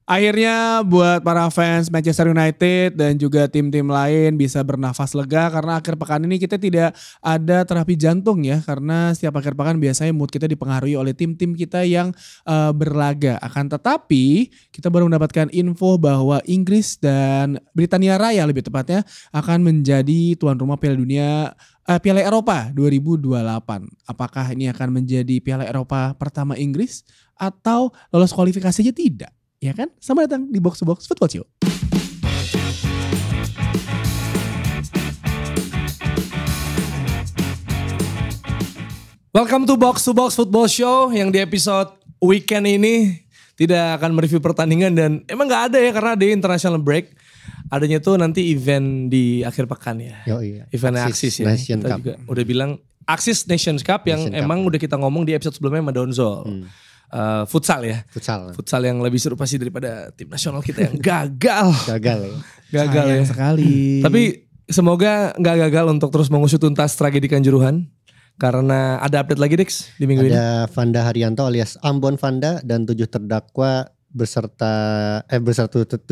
Akhirnya buat para fans Manchester United dan juga tim-tim lain bisa bernafas lega karena akhir pekan ini kita tidak ada terapi jantung ya. Karena setiap akhir pekan biasanya mood kita dipengaruhi oleh tim-tim kita yang berlaga. Akan tetapi kita baru mendapatkan info bahwa Inggris dan Britania Raya lebih tepatnya akan menjadi tuan rumah Piala Eropa 2028. Apakah ini akan menjadi Piala Eropa pertama Inggris atau lolos kualifikasi aja tidak? Ya kan? Selamat datang di Box to Box Football Show. Welcome to Box Football Show yang di episode weekend ini tidak akan mereview pertandingan dan emang gak ada ya karena ada international break. Adanya tuh nanti event di akhir pekan ya. Iya. Event Axis ya. Nation Kita Cup. juga udah bilang Axis Nations Cup yang Nation emang Cup. udah kita ngomong di episode sebelumnya sama Donzol. Futsal ya. Futsal yang lebih seru pasti daripada tim nasional kita yang gagal. Gagal ya. Sayang sekali. Tapi semoga gak gagal untuk terus mengusut tuntas tragedi Kanjuruhan. Karena ada update lagi Dix di minggu ini. Ada Vanda Haryanto alias Ambon Vanda dan 7 terdakwa beserta 7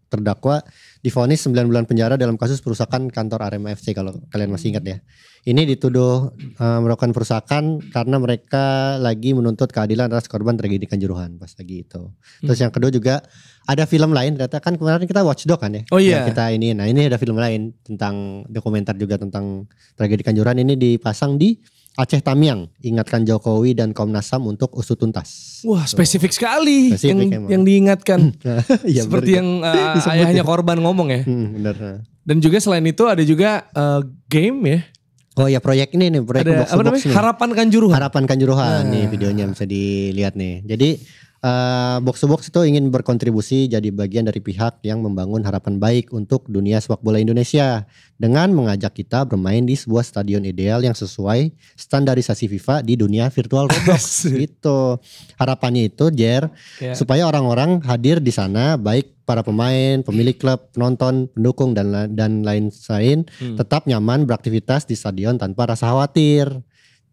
terdakwa divonis 9 bulan penjara dalam kasus perusakan kantor Arema FC kalau kalian masih ingat ya. Ini dituduh melakukan perusakan karena mereka lagi menuntut keadilan atas korban tragedi Kanjuruhan pas lagi itu. Terus yang kedua juga ada film lain ternyata kan kemarin kita Watchdog kan ya. Oh iya. Ini ada film lain tentang dokumenter juga tentang tragedi Kanjuruhan ini dipasang di Aceh Tamiang, ingatkan Jokowi dan Komnas HAM untuk usut tuntas. Wah spesifik sekali Spesifik yang diingatkan. Iya, Seperti yang ayahnya korban ngomong ya. Bener. Dan juga selain itu ada juga game ya. Oh ya proyek ini nih, proyek Ada Box to apa Box namanya? nih. Harapan Kanjuruhan. Harapan Kanjuruhan nih videonya bisa dilihat nih. Jadi Box to Box itu ingin berkontribusi jadi bagian dari pihak yang membangun harapan baik untuk dunia sepak bola Indonesia dengan mengajak kita bermain di sebuah stadion ideal yang sesuai standarisasi FIFA di dunia virtual Roblox gitu. Harapannya itu supaya orang-orang hadir di sana baik para pemain, pemilik klub, penonton, pendukung dan lain-lain tetap nyaman beraktivitas di stadion tanpa rasa khawatir.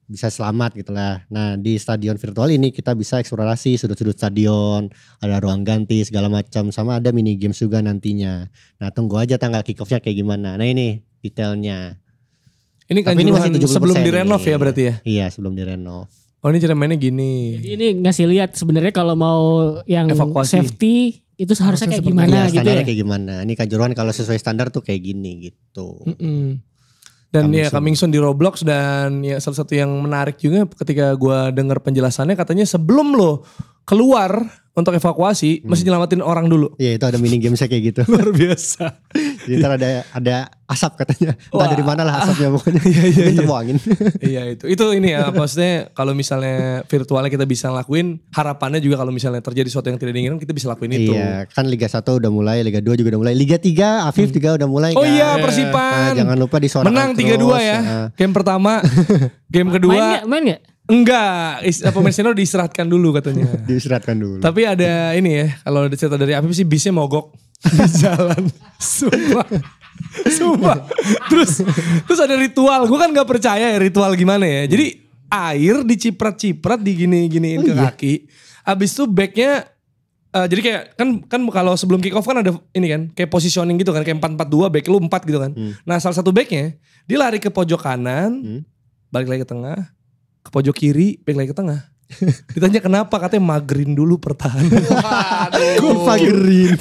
Bisa selamat gitu lah. Nah di stadion virtual ini kita bisa eksplorasi sudut-sudut stadion, ada ruang ganti segala macam, sama ada mini games juga nantinya. Nah tunggu aja tanggal kick off-nya kayak gimana. Nah ini detailnya. Ini Kanjuruhan sebelum direnov ya berarti ya? Iya sebelum direnov. Oh ini cara mainnya gini. Jadi ini ngasih lihat sebenarnya kalau mau yang Evakuasi. safety itu seharusnya kayak gimana gitu standarnya ya. kayak gimana. Ini Kanjuruhan kalau sesuai standar tuh kayak gini gitu. Dan coming soon di Roblox dan ya salah satu yang menarik juga ketika gue dengar penjelasannya katanya sebelum lo keluar untuk evakuasi mesti nyelamatin orang dulu. Iya itu ada mini gamesnya kayak gitu. Luar biasa. Jadi ntar ada asap katanya. Entah dari mana lah asapnya pokoknya. Iya. Terbuangin. Iya itu. Itu ini ya maksudnya kalau misalnya virtualnya kita bisa lakuin, harapannya juga kalau misalnya terjadi sesuatu yang tidak diinginkan kita bisa lakuin itu. Iya, kan Liga 1 udah mulai, Liga 2 juga udah mulai, Liga 3 Afif juga udah mulai. Oh kan? iya Persipan. Nah, jangan lupa disuarakan menang 3-2 ya. Game pertama, game kedua. Main gak? Enggak, pemain senior diistirahatkan dulu katanya. Diistirahatkan dulu. Tapi ada ini ya, kalau ada cerita dari Afif sih bisnya mogok di jalan. Sumpah. Terus ada ritual. Gue kan gak percaya ya ritual gimana ya. Jadi air diciprat-ciprat digini-giniin ke kaki. Abis itu backnya jadi kayak kan kalau sebelum kick off kan ada ini kan kayak positioning gitu kan kayak 4-4-2 back lu 4 gitu kan. Nah salah satu backnya dia lari ke pojok kanan, balik lagi ke tengah, ke pojok kiri, balik lagi ke tengah. Ditanya kenapa, katanya magerin dulu pertahanan. Gue magerin.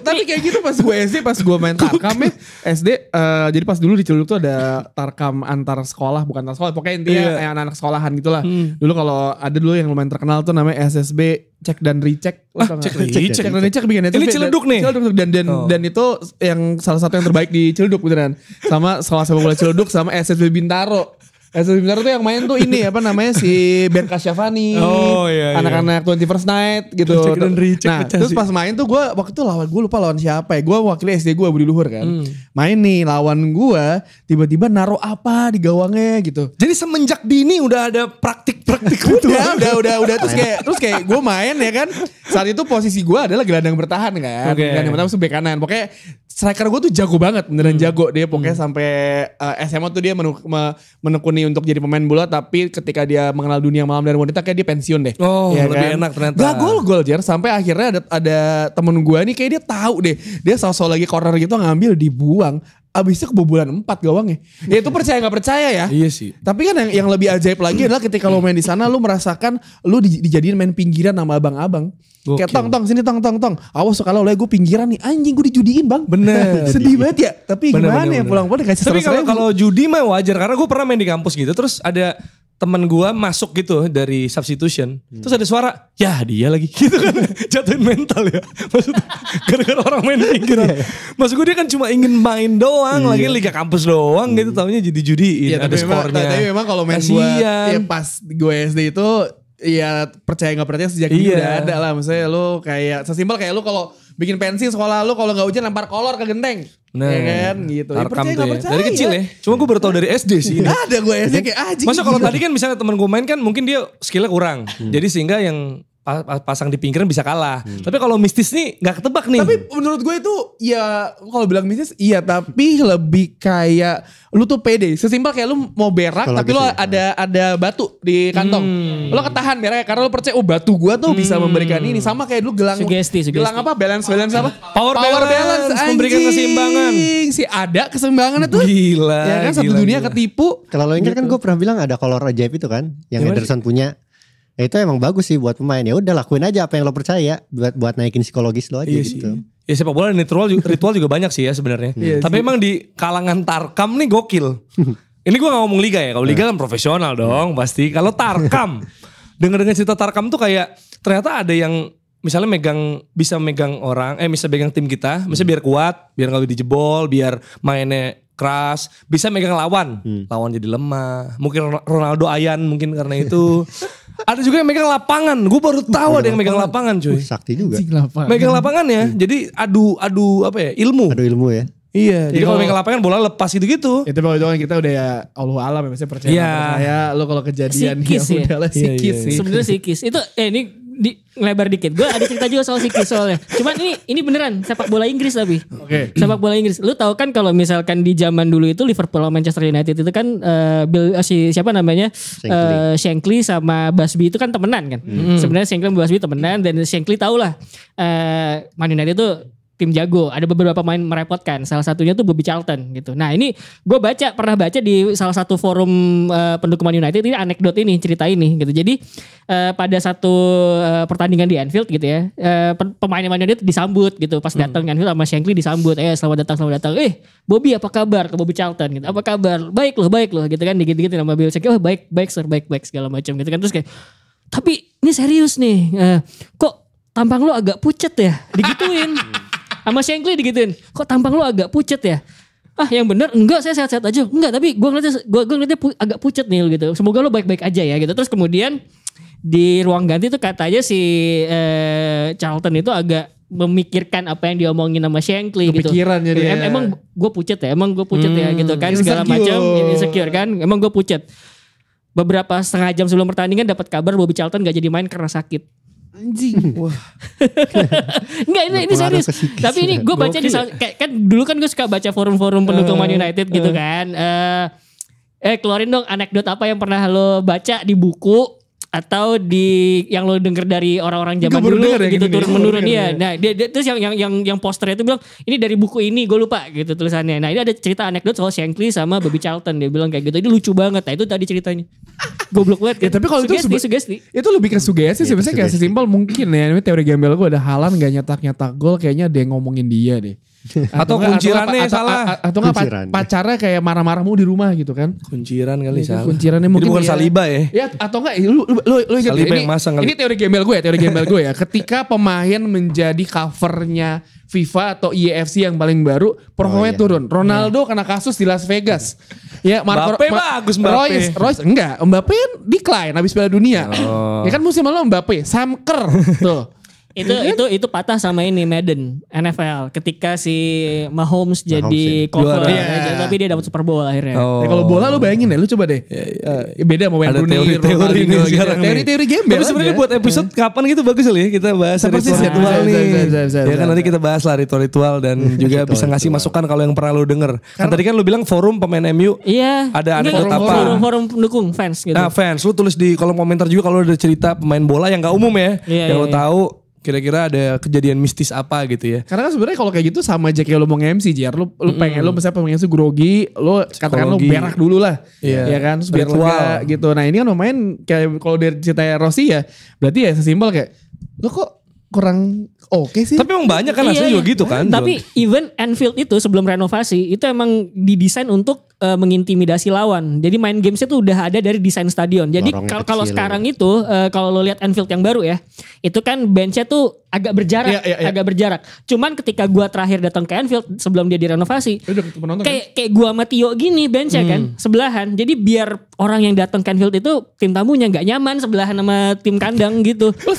Tapi kayak gitu pas gue SD, pas gue main Tarkam ya SD. Jadi pas dulu di Ciledug tuh ada Tarkam antar sekolah, bukan antar sekolah. Pokoknya intinya kayak anak-anak sekolahan gitu lah. Dulu kalau ada dulu yang lumayan terkenal tuh namanya SSB Cek dan Recheck. Cek dan Recheck bikin itu. Ini Ciledug nih. Ciledug dan itu yang salah satu yang terbaik di Ciledug beneran. Sama sekolah sepak bola Ciledug sama SSB Bintaro. SSB Bintaro tuh yang main tuh ini apa namanya si Ben Kasyafani. Oh iya. Anak-anak 21st Night gitu. Cek dan Recheck. Nah terus pas main tuh gue waktu itu gue lupa lawan siapa ya. Gue wakili SD gue Budi Luhur kan. Main nih lawan gue tiba-tiba naruh apa di gawangnya gitu. Jadi semenjak dini udah ada praktik-praktik gitu. Udah terus kayak gue main ya kan. Saat itu posisi gue adalah gelandang bertahan kan. Okay. Gelandang bertahan itu bek kanan. Pokoknya striker gue tuh jago banget, beneran jago. Dia pokoknya sampai SMA tuh dia menekuni untuk jadi pemain bola, tapi ketika dia mengenal dunia malam dan wanita kayak dia pensiun deh. Oh, ya lebih enak ternyata. Gak gol Jer, sampai akhirnya ada temen gue nih kayak dia tahu deh, dia sosok lagi corner gitu ngambil dibuang. Abisnya kebobolan 4 gawangnya. Ya itu percaya gak percaya ya. Iya sih. Tapi kan yang lebih ajaib lagi adalah ketika lo main di sana lo merasakan lo dijadiin main pinggiran sama abang-abang. Kayak tong sini tong. Awas kalau oleh gue pinggiran nih, anjing gue dijudiin bang. Bener. Sedih banget ya. Tapi gimana ya pulang-pulang dikasih 100.000. Tapi kalau judi mah wajar karena gue pernah main di kampus gitu. Terus ada teman gue masuk gitu dari substitution. Terus ada suara, ya dia lagi gitu kan. Jatuhin mental ya. Maksudnya gara-gara orang main pinggiran. Maksud gue dia kan cuma ingin main doang. Lagi liga kampus doang gitu. Taunya jadi judiin. Ya, ada skornya. Tapi memang kalau main buat ya pas gue SD itu ya percaya gak percaya sejak dulu udah ada lah. Maksudnya lu kayak sesimpel kayak lu kalau bikin pensi sekolah lu kalau gak hujan lempar kolor ke genteng. Nah, ya kan gitu. Ya, percaya gak percaya. Dari kecil ya. Cuma gue baru tau dari SD sih. Gak ada gue SD kayak anjing. Masa kalau tadi kan misalnya temen gue main kan mungkin dia skillnya kurang. Jadi sehingga yang pasang di pinggiran bisa kalah. Tapi kalau mistis nih gak ketebak nih. Tapi menurut gue itu ya kalau bilang mistis iya, tapi lebih kayak lu tuh pede. Sesimpel kayak lu mau berak kalo tapi lu ada batu di kantong. Lu ketahan berak karena lu percaya batu gua tuh bisa memberikan ini. Sama kayak lu gelang gelang apa? Balance apa? Power balance memberikan keseimbangan. Si ada keseimbangan itu. Gila. Ya kan satu dunia ketipu. Kalau lo ingat kan gue pernah bilang ada kolor ajaib itu kan yang Ederson punya. Ya itu emang bagus sih buat pemain. Ya udah lakuin aja apa yang lo percaya buat naikin psikologis lo aja gitu. Ya sepak bola ritual juga banyak sih ya sebenarnya. Tapi emang di kalangan Tarkam nih gokil. Ini gue gak ngomong liga ya. Kalau liga kan profesional dong pasti. Kalau Tarkam, denger cerita Tarkam tuh kayak ternyata ada yang misalnya bisa megang orang, bisa megang tim kita, misalnya biar kuat, biar gak dijebol, biar mainnya keras, bisa megang lawan. Lawan jadi lemah. Mungkin Ronaldo Ayan mungkin karena itu. Ada juga yang megang lapangan. Gue baru tahu ada yang megang lapangan cuy. Sakti juga. Megang lapangan ya. Jadi adu apa ya? Ilmu. Adu ilmu ya. Iya. Jadi kalau megang lapangan bola lepas gitu-gitu. Itu kalau kan kita udah ya Allah alam ya. Maksudnya percaya lo kalau kejadian sikis ya. Udahlah sikis sih. Sebenarnya sikis. Itu ini lebar dikit. Gue ada cerita juga soal sikis soalnya. Cuman ini beneran sepak bola Inggris tapi. Oke. Sepak bola Inggris. Lu tahu kan kalau misalkan di zaman dulu itu Liverpool sama Manchester United itu kan siapa namanya? Shankly sama Busby itu kan temenan kan. Sebenarnya Shankly sama Busby temenan dan Shankly tahu lah Man United itu tim jago. Ada beberapa pemain merepotkan. Salah satunya tuh Bobby Charlton gitu. Nah ini gue pernah baca di salah satu forum pendukung Man United ini anekdot ini cerita ini gitu. Jadi pada satu pertandingan di Anfield gitu ya, pemain Man United disambut gitu pas datang Anfield sama Shankly disambut. Selamat datang. Bobby apa kabar ke Bobby Charlton gitu. Apa kabar? Baik loh gitu kan dikit-dikit nama Bobby Shankly. Baik sir baik segala macam gitu kan. Terus kayak tapi ini serius nih. Kok tampang lu agak pucet ya? Digituin. Sama Shankly digituin. Kok tampang lu agak pucet ya? Yang bener enggak saya sehat-sehat aja. Enggak tapi gue ngeliatnya agak pucet nih gitu. Semoga lu baik-baik aja ya gitu. Terus kemudian di ruang ganti tuh katanya si Charlton itu agak memikirkan apa yang diomongin sama Shankly gitu. Kepikiran jadi emang gue pucet ya gitu kan segala macam insecure kan. Emang gue pucet. Beberapa setengah jam sebelum pertandingan dapat kabar Bobby Charlton gak jadi main karena sakit. Anjing. Wah. Enggak ini serius. Tapi ini gue baca di kan dulu kan gue suka baca forum-forum pendukung Man United gitu kan. Keluarin dong anekdot apa yang pernah lo baca di buku atau di yang lo denger dari orang-orang zaman dulu gitu turun menurun ya. Nah dia terus yang posternya itu bilang ini dari buku ini gue lupa gitu tulisannya. Nah ini ada cerita anekdot soal Shankly sama Bobby Charlton dia bilang kayak gitu. Ini lucu banget. Nah itu tadi ceritanya. Goblok banget. Ya tapi kalau sugesti. Itu lebih ke sugesti sebenarnya kayak sesimpel mungkin ya. Ini teori gembel gue ada Haaland gak nyetak gol kayaknya ada yang ngomongin dia deh. Atau kuncirannya salah. Atau enggak pacarnya kayak marah-marah mulu di rumah gitu kan. Kunciran kali salah. Kuncirannya mungkin bukan Saliba ya. Ya atau enggak lu ingat Saliba yang masang kali. Ini teori gembel gue ya. Ketika pemain menjadi covernya FIFA atau IEFC yang paling baru, performanya turun. Ronaldo kena kasus di Las Vegas. Ya Mbappe bagus Mbappe. Royce enggak. Mbappe decline habis Piala Dunia. Ya kan musim lalu Mbappe, Sam Kerr tuh. Itu patah sama ini Madden NFL ketika si Mahomes jadi cover, Iya. tapi dia dapat Super Bowl akhirnya. Ya, kalau bola lu bayangin deh, lu coba deh. Beda sama Wayne Ada Rooney, teori-teori Ronaldinho nih gitu. sekarang nih. Teori-teori game Tapi sebenarnya buat episode kapan gitu bagus kali ya kita bahas Persis ya, ritual nih. bisa. Ya kan nanti kita bahas lah ritual-ritual dan juga bisa ngasih masukan kalau yang pernah lu denger. Kan tadi kan lu bilang forum pemain MU. Iya. Ada Ini apa? forum pendukung fans gitu. Nah fans, lu tulis di kolom komentar juga kalau ada cerita pemain bola yang gak umum ya. Iya, yang iya, lu tahu kira-kira ada kejadian mistis apa gitu ya. Karena kan sebenarnya kalau kayak gitu sama aja kayak lu mau nge-MC Jar. Lu pengen lu misalnya pengen nge-MC grogi, lu katakan lu Psikologi. berak dulu lah. Iya. Ya kan, terus biar Ritual. lega gitu. Nah, ini kan lumayan kayak kalau dari ceritanya Rossi ya, berarti ya sesimpel kayak lu kok kurang oke sih. Tapi emang banyak kan aslinya juga gitu kan. Tapi even Anfield itu sebelum renovasi itu emang didesain untuk mengintimidasi lawan. Jadi main gamesnya tuh udah ada dari desain stadion. Jadi Lorongnya kalau kecil. sekarang itu kalau lo lihat Anfield yang baru ya, itu kan benchnya tuh agak berjarak, Iya. agak berjarak. Cuman ketika gua terakhir datang ke Anfield sebelum dia direnovasi, Udah ketemu penonton kan? kayak gua sama Tio gini benchnya kan sebelahan. Jadi biar orang yang datang ke Anfield itu tim tamunya nggak nyaman sebelahan sama tim kandang gitu. Lu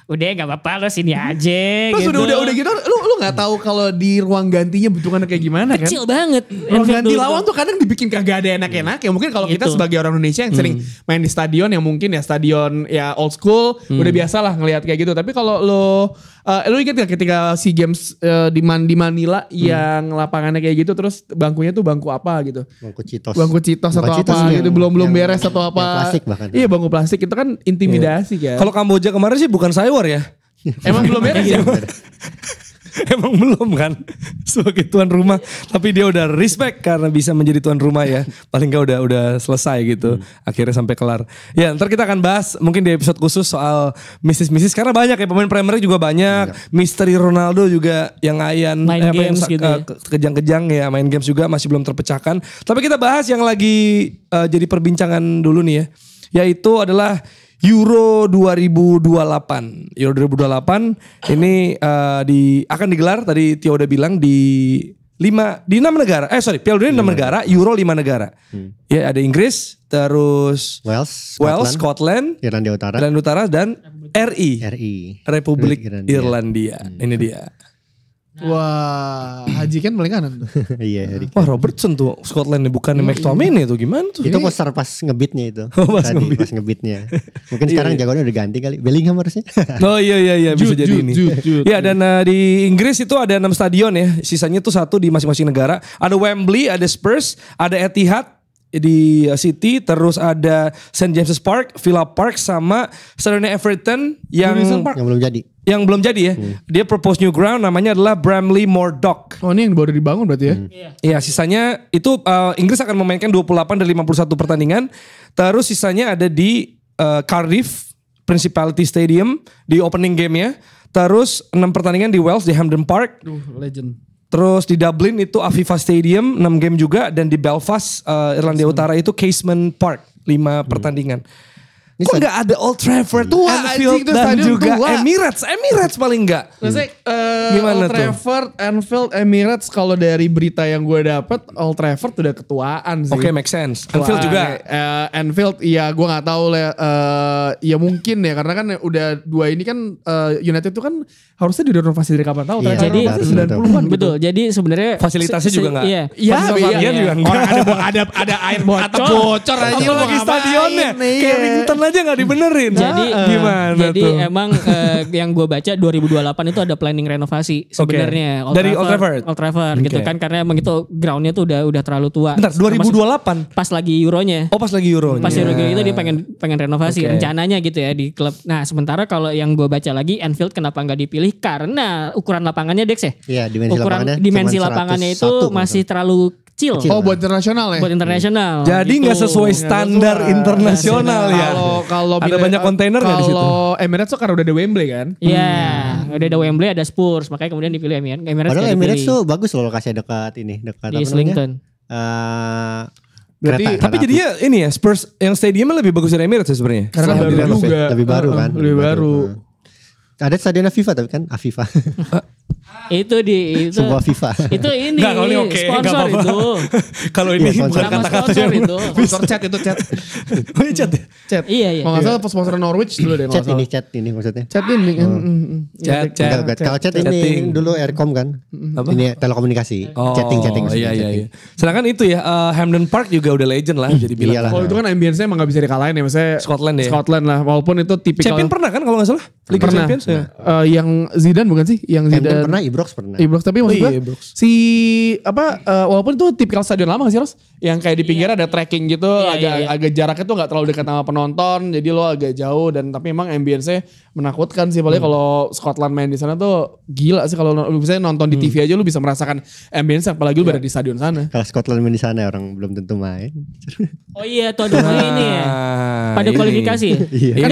Udah nggak apa-apa lo sini aja. Terus gitu. udah gitu lu nggak tahu kalau di ruang gantinya bentukannya kayak gimana kan? Kecil banget. Ruang Anfield ganti dulu lawan tuh kadang dibikin kagak ada enak-enak ya. Mungkin kalau kita Gitu. sebagai orang Indonesia yang sering main di stadion yang mungkin ya stadion ya old school udah biasa lah ngelihat kayak gitu. Tapi kalau lu ingat gak ketika SEA Games di Manila yang lapangannya kayak gitu terus bangkunya tuh bangku apa gitu? Bangku Citos. Bangku Citos atau Bangku Citos apa yang- gitu belum yang- beres atau apa? yang plastik bahkan. Iya bangku plastik itu kan intimidasi kan. Kalau Kamboja kemarin sih bukan Saywar ya. Emang belum beres ya? Emang belum kan sebagai tuan rumah, tapi dia udah respect karena bisa menjadi tuan rumah ya. Paling nggak udah selesai gitu. Akhirnya sampai kelar. Ya, ntar kita akan bahas mungkin di episode khusus soal mistis-mistis karena banyak ya pemain Premier League juga banyak. Misteri Ronaldo juga yang ayan Main games gitu ya. kejang-kejang ya, main games juga masih belum terpecahkan. Tapi kita bahas yang lagi jadi perbincangan dulu nih ya. Yaitu adalah Euro 2028. Euro 2028 ini akan digelar tadi Tio udah bilang di 6 negara. Piala Dunia 6 negara, Euro 5 negara. Ya ada Inggris, terus Wales, Scotland, Irlandia Utara, Irlandia Utara dan RI, RI. Republik Irlandia. Irlandia. Ini dia. Wah, Haji kan paling kanan tuh. Iya, RI. Wah Robertson tuh Scotland bukan McTominay tuh gimana tuh? Itu poster pas ngebitnya itu. Oh, pas Tadi, ngebit. pas ngebitnya. Mungkin sekarang jagoannya udah ganti kali. Bellingham harusnya. Oh iya bisa jadi ini. Jude. Ya dan di Inggris itu ada 6 stadion ya. Sisanya tuh 1 di masing-masing negara. Ada Wembley, ada Spurs, ada Etihad di City, terus ada St James's Park, Villa Park sama stadionnya Everton yang yang belum jadi. belum jadi ya. Dia propose new ground namanya adalah Bramley Moor Dock. Oh ini yang baru dibangun berarti ya? Iya, sisanya itu Inggris akan memainkan 28 dari 51 pertandingan. Terus sisanya ada di Cardiff Principality Stadium di opening game-nya. Terus 6 pertandingan di Wales di Hampden Park. Legend. Terus di Dublin itu Aviva Stadium 6 game juga. Dan di Belfast Irlandia Utara itu Casement Park 5 pertandingan. Ini Kok nggak ada Old Trafford, Tua, Anfield anjing, itu dan stadion juga tua. Emirates paling nggak. Maksudnya Gimana Old tuh? Trafford, Anfield, Emirates kalau dari berita yang gue dapet Old Trafford udah ketuaan sih. Oke, make sense. Ketuaan. Anfield juga. Anfield iya gue gak tahu ya mungkin ya karena kan udah dua ini kan United itu kan harusnya direnovasi dari kapan tahu. Iya, Ternyata jadi- renovasi 90-an gitu. Betul. Jadi sebenarnya Fasilitasnya juga nggak. Iya. Iya, Fasilitas iya, latihan iya. juga enggak. Orang ada air atau bocor aja lu mau Apalagi ngapain? stadionnya. Iya. Carrington aja gak dibenerin. Jadi gimana jadi tuh? emang yang gue baca 2028 itu ada planning renovasi sebenarnya. Dari Old Trafford? Old Trafford gitu Oke. kan karena emang itu groundnya tuh udah terlalu tua. Bentar, 2028. Pas lagi Euronya. Oh pas lagi Euro. Pas Euro itu dia pengen renovasi Oke. rencananya gitu ya di klub. Nah sementara kalau yang gue baca lagi Anfield kenapa nggak dipilih karena ukuran lapangannya Dex ya. Iya, dimensi Ukuran lapangannya dimensi cuman lapangannya 101 itu kalau masih terlalu kecil. Kecil. Oh buat internasional ya? Buat internasional. Jadi nggak gitu. sesuai standar sesuai. internasional ya. Kalau Ada banyak kontainer nggak di situ? Kalau Emirates tuh karena udah ada Wembley kan? Iya, udah ada Wembley, ada Spurs, makanya kemudian dipilih Emirates. Padahal nggak Emirates dipilih. tuh bagus loh lokasinya dekat ini, dekat di apa namanya? Islington. Berarti- Kereta Tapi api. jadinya ini ya Spurs yang stadiumnya lebih bagus dari Emirates ya sebenarnya. Karena kan Setelah baru direnov ya. juga. lebih baru kan? Lebih baru. Ada stadion Aviva tapi kan Aviva. Itu Sebuah FIFA. Itu ini Nggak, kalau ini oke, nggak sponsor apa-apa. itu. Kalau ini Iya, bukan Nama kata-kata sponsor yang itu. Sponsor chat itu chat. Oh, iya, Chat ya? Chat. Iya, iya. Kalau nggak salah sponsor Norwich dulu deh. Chat ini maksudnya. Chat ini kan. Chat. Enggak, kalau chat ini Chatting. dulu Aircom kan. Apa? Ini telekomunikasi. Chatting. Iya. Sedangkan itu ya Hampden Park juga udah legend lah jadi bilang. Iyalah. Kalau itu kan ambience-nya emang gak bisa dikalahin ya. Maksudnya Scotland ya. Scotland lah. Walaupun itu tipikal. Champion pernah kan kalau nggak salah? Liga Pernah. Champions ya. Yang Zidane bukan sih? Yang Hampden Zidane. pernah, Ibrox pernah. Ibrox, tapi maksud Oh iya, gue Ibrox. si walaupun itu tipikal stadion lama gak sih Ros? Yang kayak di pinggir ada trekking gitu, agak jaraknya tuh gak terlalu dekat sama penonton, jadi lo agak jauh dan tapi emang ambience-nya menakutkan sih, apalagi kalau Scotland main di sana tuh gila sih kalau lu bisa nonton di TV aja lu bisa merasakan ambience apalagi lu berada di stadion sana. Kalau Scotland main di sana orang belum tentu main. Oh iya, tuh ada ini ya. Pada ini. kualifikasi ya? Iya. Kan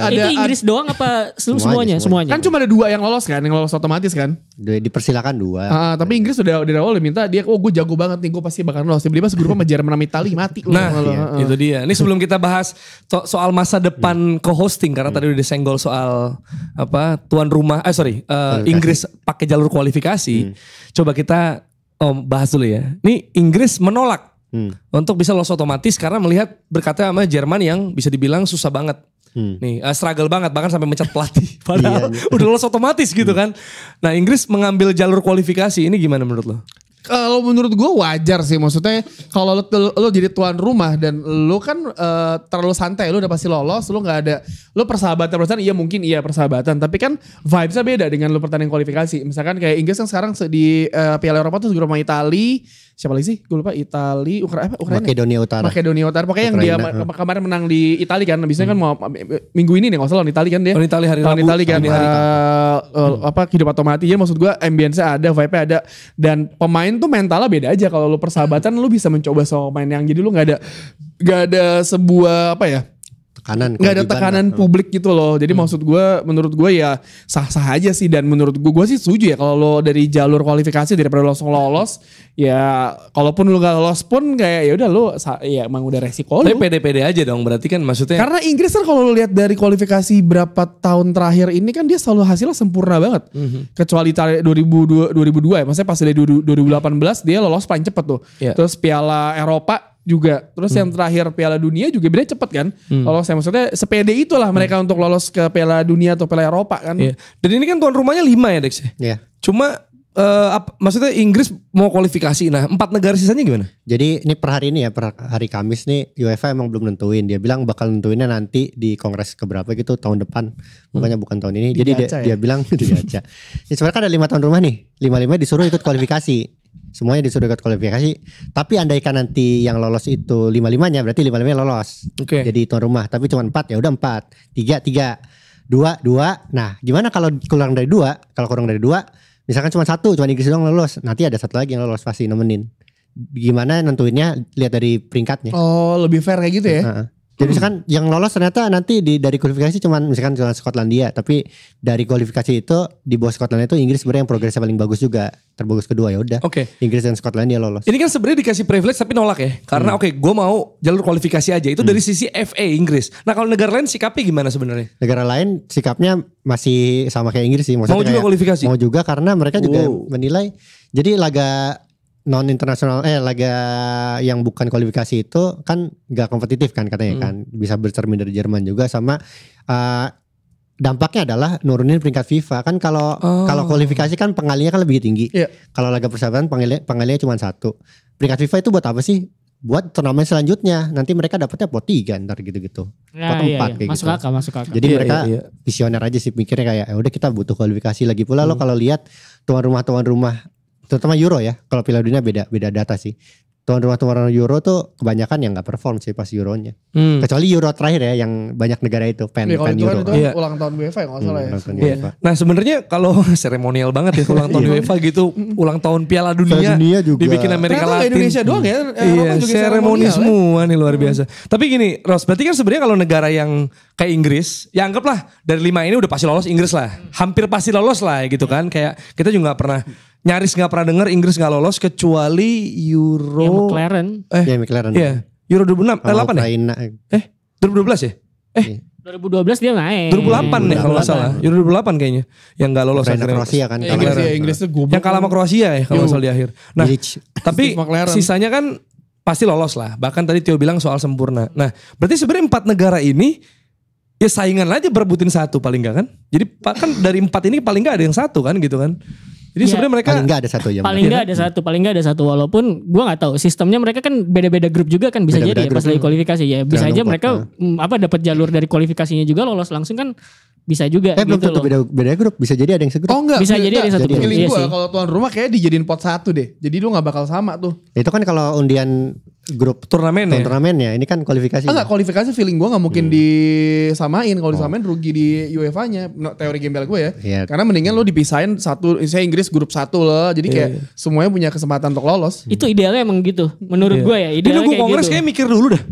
Itu Inggris doang apa semuanya? Kan cuma ada 2 yang lolos kan, yang lolos otomatis kan. Dipersilakan 2. Tapi Inggris udah dari awal udah minta dia, gue jago banget nih, gue pasti bakal lolos. Tiba-tiba segrup sama Jerman sama Italia mati. Nah, itu dia. Ini sebelum kita bahas soal masa depan co-hosting karena tadi udah disenggol soal apa tuan rumah, Inggris pakai jalur kualifikasi. Coba kita bahas dulu ya. Ini Inggris menolak untuk bisa lolos otomatis karena melihat berkata sama Jerman yang bisa dibilang susah banget. Nih struggle banget bahkan sampai mencat pelatih. Padahal udah lolos otomatis gitu kan. Nah Inggris mengambil jalur kualifikasi ini gimana menurut lo? Kalau menurut gue wajar sih, maksudnya kalau lo jadi tuan rumah dan lo kan terlalu santai, lo udah pasti lolos, lo nggak ada, lo persahabatan iya mungkin iya persahabatan, tapi kan vibesnya beda dengan lo pertandingan kualifikasi. Misalkan kayak Inggris kan sekarang di Piala Eropa tuh grup sama Italia, siapa lagi sih? Gue lupa, Italia, Ukraina. Makedonia Utara. Pokoknya yang dia kemarin menang di Italia kan, biasanya kan mau minggu ini nih nggak salah lawan Italia kan dia. Lawan Italia hari Lawan Rabu. Italia kan hidup otomatis. Ya maksud gue ambience-nya ada, vibe-nya ada, dan pemain tuh mentalnya beda aja. Kalau lu persahabatan lu bisa mencoba sama pemain yang jadi lu nggak ada sebuah apa ya, nggak ada tekanan publik gitu loh. Jadi menurut gue ya sah-sah aja sih, dan menurut gue sih setuju ya kalau lo dari jalur kualifikasi daripada langsung lolos ya. Kalaupun lu gak lolos pun kayak ya udah lu ya emang udah resiko lu. Tapi pede-pede aja dong berarti kan maksudnya. Karena Inggris kan kalau lu lihat dari kualifikasi berapa tahun terakhir ini kan dia selalu hasilnya sempurna banget. Kecuali 2002 ya, maksudnya pas dari 2018 dia lolos paling cepet tuh. Yeah. Terus Piala Eropa juga. Terus yang terakhir Piala Dunia juga beda cepet kan. Lolos, maksudnya sepede itulah mereka untuk lolos ke Piala Dunia atau Piala Eropa kan. Iya. Dan ini kan tuan rumahnya 5 ya Dex ya. Iya. Cuma maksudnya Inggris mau kualifikasi. Nah 4 negara sisanya gimana? Jadi ini per hari ini ya, per hari Kamis nih UEFA emang belum nentuin. Dia bilang bakal nentuinnya nanti di kongres keberapa gitu tahun depan. Makanya bukan tahun ini. Jadi dia bilang dibaca. Ya, sebenarnya kan ada 5 tuan rumah nih. 5-5 disuruh ikut kualifikasi. Semuanya disuruh ikut kualifikasi. Tapi andaikan nanti yang lolos itu 5-5-nya, berarti 5-5 lolos. Oke. Jadi tuan rumah. Tapi cuma 4, ya udah 4. 3. 2. Nah, gimana kalau kurang dari 2? Kalau kurang dari 2, misalkan cuma 1, cuma Inggris doang lolos. Nanti ada 1 lagi yang lolos pasti nemenin. Gimana nentuinnya? Lihat dari peringkatnya. Oh, lebih fair kayak gitu ya. Jadi misalkan yang lolos ternyata nanti dari kualifikasi cuma Skotlandia, tapi dari kualifikasi itu di bawah Skotlandia itu Inggris sebenarnya yang progresnya paling bagus juga, terbagus kedua, ya udah. Oke. Inggris dan Skotlandia lolos. Ini kan sebenarnya dikasih privilege tapi nolak ya. Karena gue mau jalur kualifikasi aja. Itu dari sisi FA Inggris. Nah kalau negara lain sikapnya gimana sebenarnya? Negara lain sikapnya masih sama kayak Inggris sih. Maksudnya Mau juga kualifikasi? Mau juga karena mereka juga menilai. Jadi laga non internasional laga yang bukan kualifikasi itu kan gak kompetitif kan katanya kan, bisa bercermin dari Jerman juga sama dampaknya adalah nurunin peringkat FIFA kan. Kalau kualifikasi kan pengalinya kan lebih tinggi. Kalau laga persahabatan pengalinya cuma 1. Peringkat FIFA itu buat apa sih? Buat turnamen selanjutnya nanti mereka dapatnya pot 3 ntar gitu-gitu, pot 4 kayak masuk gitu. akal. Jadi mereka visioner aja sih, mikirnya kayak ya udah kita butuh kualifikasi lagi pula. Lo kalau lihat tuan rumah terutama Euro ya, kalau Piala Dunia beda data sih. Tuan rumah Euro tuh kebanyakan yang nggak perform sih pas Euronya. Kecuali Euro terakhir ya yang banyak negara itu fan Kalau itu Euro. kan itu ulang tahun UEFA ya nggak salah ya. Iya. Nah sebenarnya kalau seremonial banget ya ulang tahun UEFA gitu, ulang tahun Piala Dunia, juga. dibikin Amerika Ternyata Latin. Indonesia doang ya. Iya, seremoni semua nih luar biasa. Tapi gini, Ros, berarti kan sebenarnya kalau negara yang kayak Inggris, ya anggaplah dari 5 ini udah pasti lolos Inggris lah. Hampir pasti lolos lah gitu kan. Kayak kita juga gak pernah, nyaris gak pernah denger Inggris gak lolos kecuali Euro. Ya McLaren. McLaren. Iya, Euro 2006, 8 ya? Ukraina. 2012 ya? 2012 dia naik. 2008 nih kalau nggak salah. 2008 kayaknya. Yang nggak lolos Ukraina akhirnya. Kroasia kan. Inggris tuh goblok. Yang kalah sama Kroasia ya kalau nggak salah di akhir. Nah, Bilic. tapi Steve McLaren. sisanya kan pasti lolos lah. Bahkan tadi Tio bilang soal sempurna. Nah, berarti sebenarnya 4 negara ini ya saingan aja berebutin satu paling nggak kan? Jadi kan dari 4 ini paling nggak ada yang satu kan gitu kan? Jadi Ya, sebenarnya mereka Paling nggak ada satu ya. Paling nggak ada satu walaupun gua nggak tahu sistemnya mereka kan beda-beda grup juga kan bisa Beda-beda jadi ya pas grup. lagi kualifikasi ya bisa aja Tergantung mereka dapat jalur dari kualifikasinya juga lolos langsung kan bisa juga belum gitu tentu loh. beda grup, bisa jadi ada yang segrup. Oh enggak, Bisa jadi ada satu grup. Feeling Iya gue sih. kalau tuan rumah kayak dijadiin pot 1 deh. Jadi lu gak bakal sama tuh. Itu kan kalau undian grup turnamen ya. turnamennya, ini kan kualifikasi. Enggak, kualifikasi feeling gue gak mungkin disamain. Kalau disamain rugi di UEFA-nya. Teori gembel gue ya. Iya. Karena mendingan lu dipisahin satu, saya Inggris grup 1 loh. Jadi kayak semuanya punya kesempatan untuk lolos. Itu idealnya emang gitu menurut gua ya Dia idealnya nunggu kayak kongres gitu. kayak mikir dulu dah.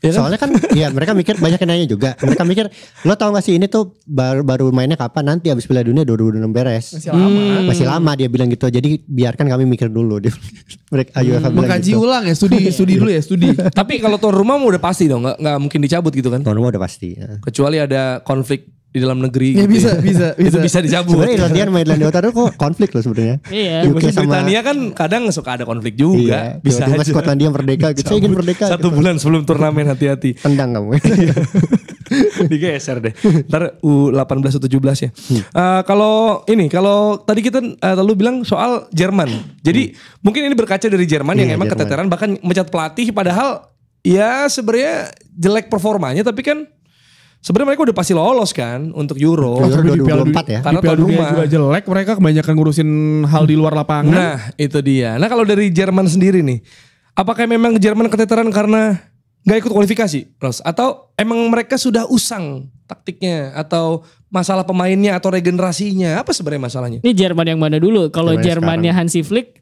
Ya kan? Soalnya kan ya mereka mikir, banyak yang nanya juga. Mereka mikir, lo tau gak sih ini tuh baru mainnya kapan, nanti abis Piala Dunia 2026 beres. Masih lama. Masih lama dia bilang gitu. Jadi biarkan kami mikir dulu. Mereka UEFA bilang Mengkaji gitu. ulang ya, studi dulu ya, studi. Tapi kalau tuan rumah mau udah pasti dong, nggak mungkin dicabut gitu kan? Tuan rumah udah pasti. Ya. Kecuali ada konflik di dalam negeri. Ya gitu bisa. Itu bisa dicabut. Sebenarnya Irlandia sama Irlandia Utara kok konflik loh sebenarnya. Iya. UK Musim sama Britania kan kadang suka ada konflik juga. Iya, Bisa tiba-tiba aja. Skotlandia merdeka gitu. Saya ingin merdeka. 1 gitu. bulan sebelum turnamen hati-hati. Tendang kamu. Digeser deh. Ntar U18 atau 17 ya. Kalau tadi kita lalu bilang soal Jerman. Jadi mungkin ini berkaca dari Jerman yang Iya, emang Jerman. keteteran bahkan mencat pelatih padahal ya sebenarnya jelek performanya tapi kan sebenarnya mereka udah pasti lolos kan untuk Euro. Euro Tapi di Piala 2024 ya. Karena Di Piala tuan Dunia rumah. juga jelek. Mereka kebanyakan ngurusin hal di luar lapangan. Nah itu dia. Nah kalau dari Jerman sendiri nih. Apakah memang Jerman keteteran karena gak ikut kualifikasi Ros? Atau emang mereka sudah usang taktiknya? Atau masalah pemainnya atau regenerasinya? Apa sebenarnya masalahnya? Ini Jerman yang mana dulu? Kalau Jerman Jermannya Hansi Flick,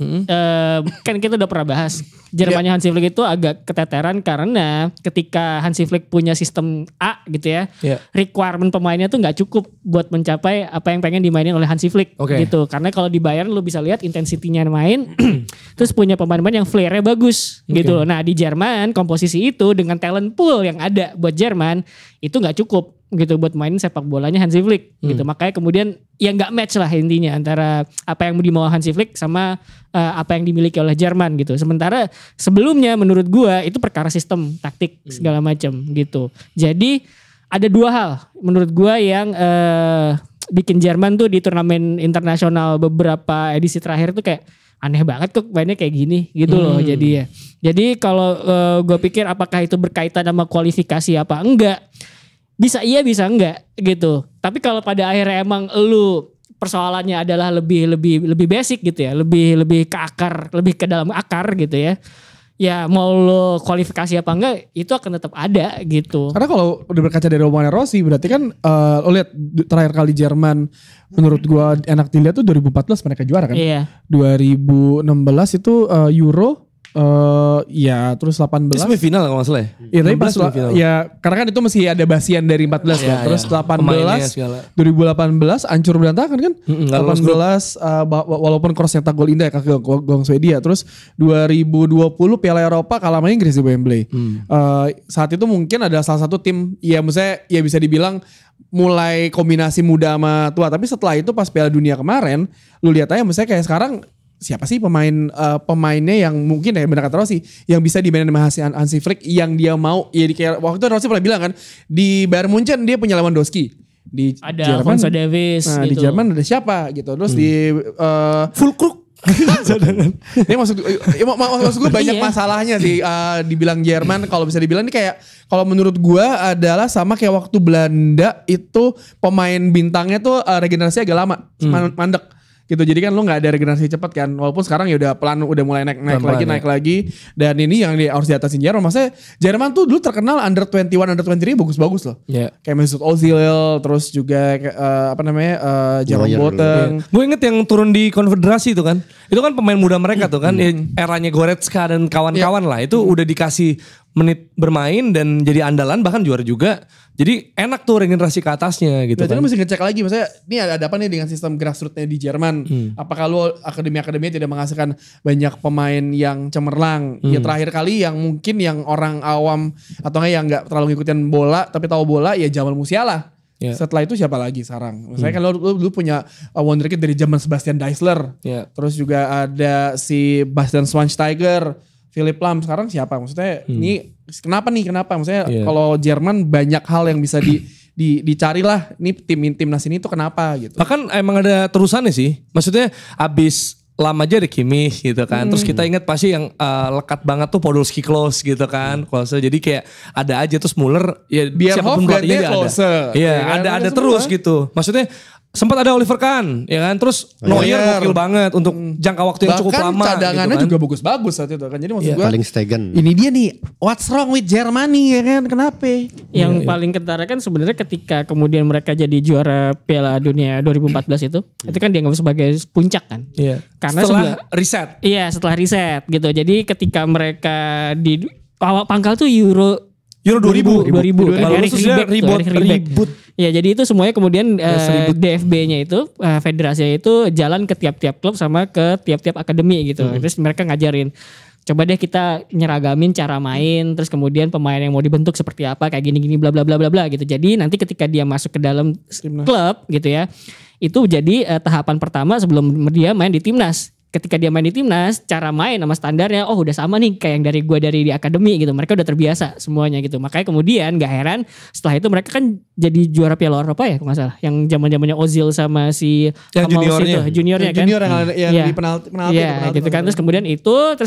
kan kita udah pernah bahas. Jermannya Hansi Flick itu agak keteteran karena ketika Hansi Flick punya sistem A gitu ya, Iya. requirement pemainnya tuh nggak cukup buat mencapai apa yang pengen dimainin oleh Hansi Flick Oke. gitu. Karena kalau di Bayern lu bisa lihat intensitinya main, terus punya pemain-pemain yang flair-nya bagus gitu. Nah di Jerman komposisi itu dengan talent pool yang ada buat Jerman itu nggak cukup gitu buat mainin sepak bolanya Hansi Flick gitu. Makanya kemudian ya nggak match lah intinya antara apa yang dimau Hansi Flick sama apa yang dimiliki oleh Jerman gitu. Sementara sebelumnya menurut gua itu perkara sistem taktik segala macam gitu. Jadi ada 2 hal menurut gua yang bikin Jerman tuh di turnamen internasional beberapa edisi terakhir tuh kayak aneh banget kok mainnya kayak gini gitu loh jadi ya. Jadi kalau gue pikir apakah itu berkaitan sama kualifikasi apa enggak? Bisa iya bisa enggak gitu. Tapi kalau pada akhirnya emang lu persoalannya adalah lebih basic gitu ya, lebih ke akar, lebih ke dalam akar gitu ya. Ya mau lo kualifikasi apa enggak itu akan tetap ada gitu. Karena kalau udah berkaca dari Romano Rossi berarti kan lo lihat terakhir kali Jerman menurut gua enak dilihat tuh 2014 mereka juara kan. Iya. 2016 itu Euro ya terus 18 Itu semifinal kalau nggak salah ya? Iya tapi 16 pas semifinal. ya karena kan itu masih ada basian dari 14 kan. Iya, Terus iya. Pemainnya segala. 2018 hancur berantakan kan. Nggak lolos grup. 18 walaupun cross nyetak gol indah ya ke gawang Swedia. Terus 2020 Piala Eropa kalah sama Inggris di Wembley. Saat itu mungkin ada salah satu tim ya misalnya ya bisa dibilang mulai kombinasi muda sama tua. Tapi setelah itu pas Piala Dunia kemarin lu lihat aja misalnya kayak sekarang siapa sih pemainnya yang mungkin ya benar kata Rossi yang bisa dimainin sama Hansi Flick yang dia mau ya kayak waktu itu Rossi pernah bilang kan di Bayern Munchen dia punya Lewandowski di Ada Jerman Alphonso Davies nah, gitu. di Jerman ada siapa gitu terus di Fulkrug. ini maksud gue banyak Iya. masalahnya sih dibilang Jerman kalau bisa dibilang ini kayak kalau menurut gue adalah sama kayak waktu Belanda itu pemain bintangnya tuh regenerasi agak lama mandek gitu jadi kan lu nggak ada regenerasi cepat kan walaupun sekarang ya udah pelan udah mulai naik lagi dan ini yang harus diatasin Jerman maksudnya Jerman tuh dulu terkenal under 21 under 23 bagus-bagus loh Iya. kayak Mesut Ozil terus juga Jerome Neuer Boateng Gue inget yang turun di konfederasi itu kan. Itu kan pemain muda mereka tuh kan. Ya, eranya Goretzka dan kawan-kawan lah. Itu udah dikasih menit bermain dan jadi andalan bahkan juara juga. Jadi enak tuh regenerasi ke atasnya gitu Berarti kan. lu mesti ngecek lagi maksudnya ini ada apa nih dengan sistem grassrootsnya di Jerman. Apakah lu akademi-akademi tidak menghasilkan banyak pemain yang cemerlang. Ya terakhir kali yang mungkin yang orang awam atau enggak yang gak terlalu ngikutin bola tapi tahu bola ya Jamal Musiala. Ya. Setelah itu siapa lagi sekarang? Misalnya kan lu punya wonderkid dari zaman Sebastian Deisler. Ya. Terus juga ada si Bastian Schweinsteiger, Philipp Lahm. Sekarang siapa? Maksudnya ini kenapa nih? Kenapa? Maksudnya kalau Jerman banyak hal yang bisa dicari lah. Ini timnas ini tuh kenapa gitu. Bahkan emang ada terusannya sih. Maksudnya abis lama aja ada Kimmich gitu kan. Terus kita ingat pasti yang lekat banget tuh Podolski Klose gitu kan. Klose jadi kayak ada aja terus Muller ya Bierhoff gantinya Klose. Iya, ada terus gitu. Maksudnya sempat ada Oliver Kahn ya kan. Terus Neuer gokil banget untuk jangka waktu yang cukup lama. Bahkan cadangannya gitu kan. juga bagus-bagus saat itu kan. Jadi maksud gue Paling Stegen. ini dia nih what's wrong with Germany ya kan. Kenapa? Yang paling kentara kan sebenarnya ketika kemudian mereka jadi juara Piala Dunia 2014 itu kan dianggap sebagai puncak kan. Iya. Karena setelah riset. Iya, setelah riset gitu. Jadi ketika mereka di awal pangkal tuh Euro 2000 kan Erik Ribbeck. Ya jadi itu semuanya kemudian DFB-nya itu federasinya itu jalan ke tiap-tiap klub sama ke tiap-tiap akademi gitu. Terus mereka ngajarin coba deh kita nyeragamin cara main, terus kemudian pemain yang mau dibentuk seperti apa kayak gini-gini bla bla bla bla bla gitu. Jadi nanti ketika dia masuk ke dalam klub gitu ya, itu jadi tahapan pertama sebelum dia main di timnas. Ketika dia main di timnas, cara main sama standarnya, oh udah sama nih kayak yang dari gue dari di akademi gitu. Mereka udah terbiasa semuanya gitu. Makanya kemudian gak heran setelah itu mereka kan jadi juara Piala Eropa ya kalau gak salah. Yang zaman-zamannya Ozil sama si yang juniornya kan. Junior yang di penalti gitu kan. Terus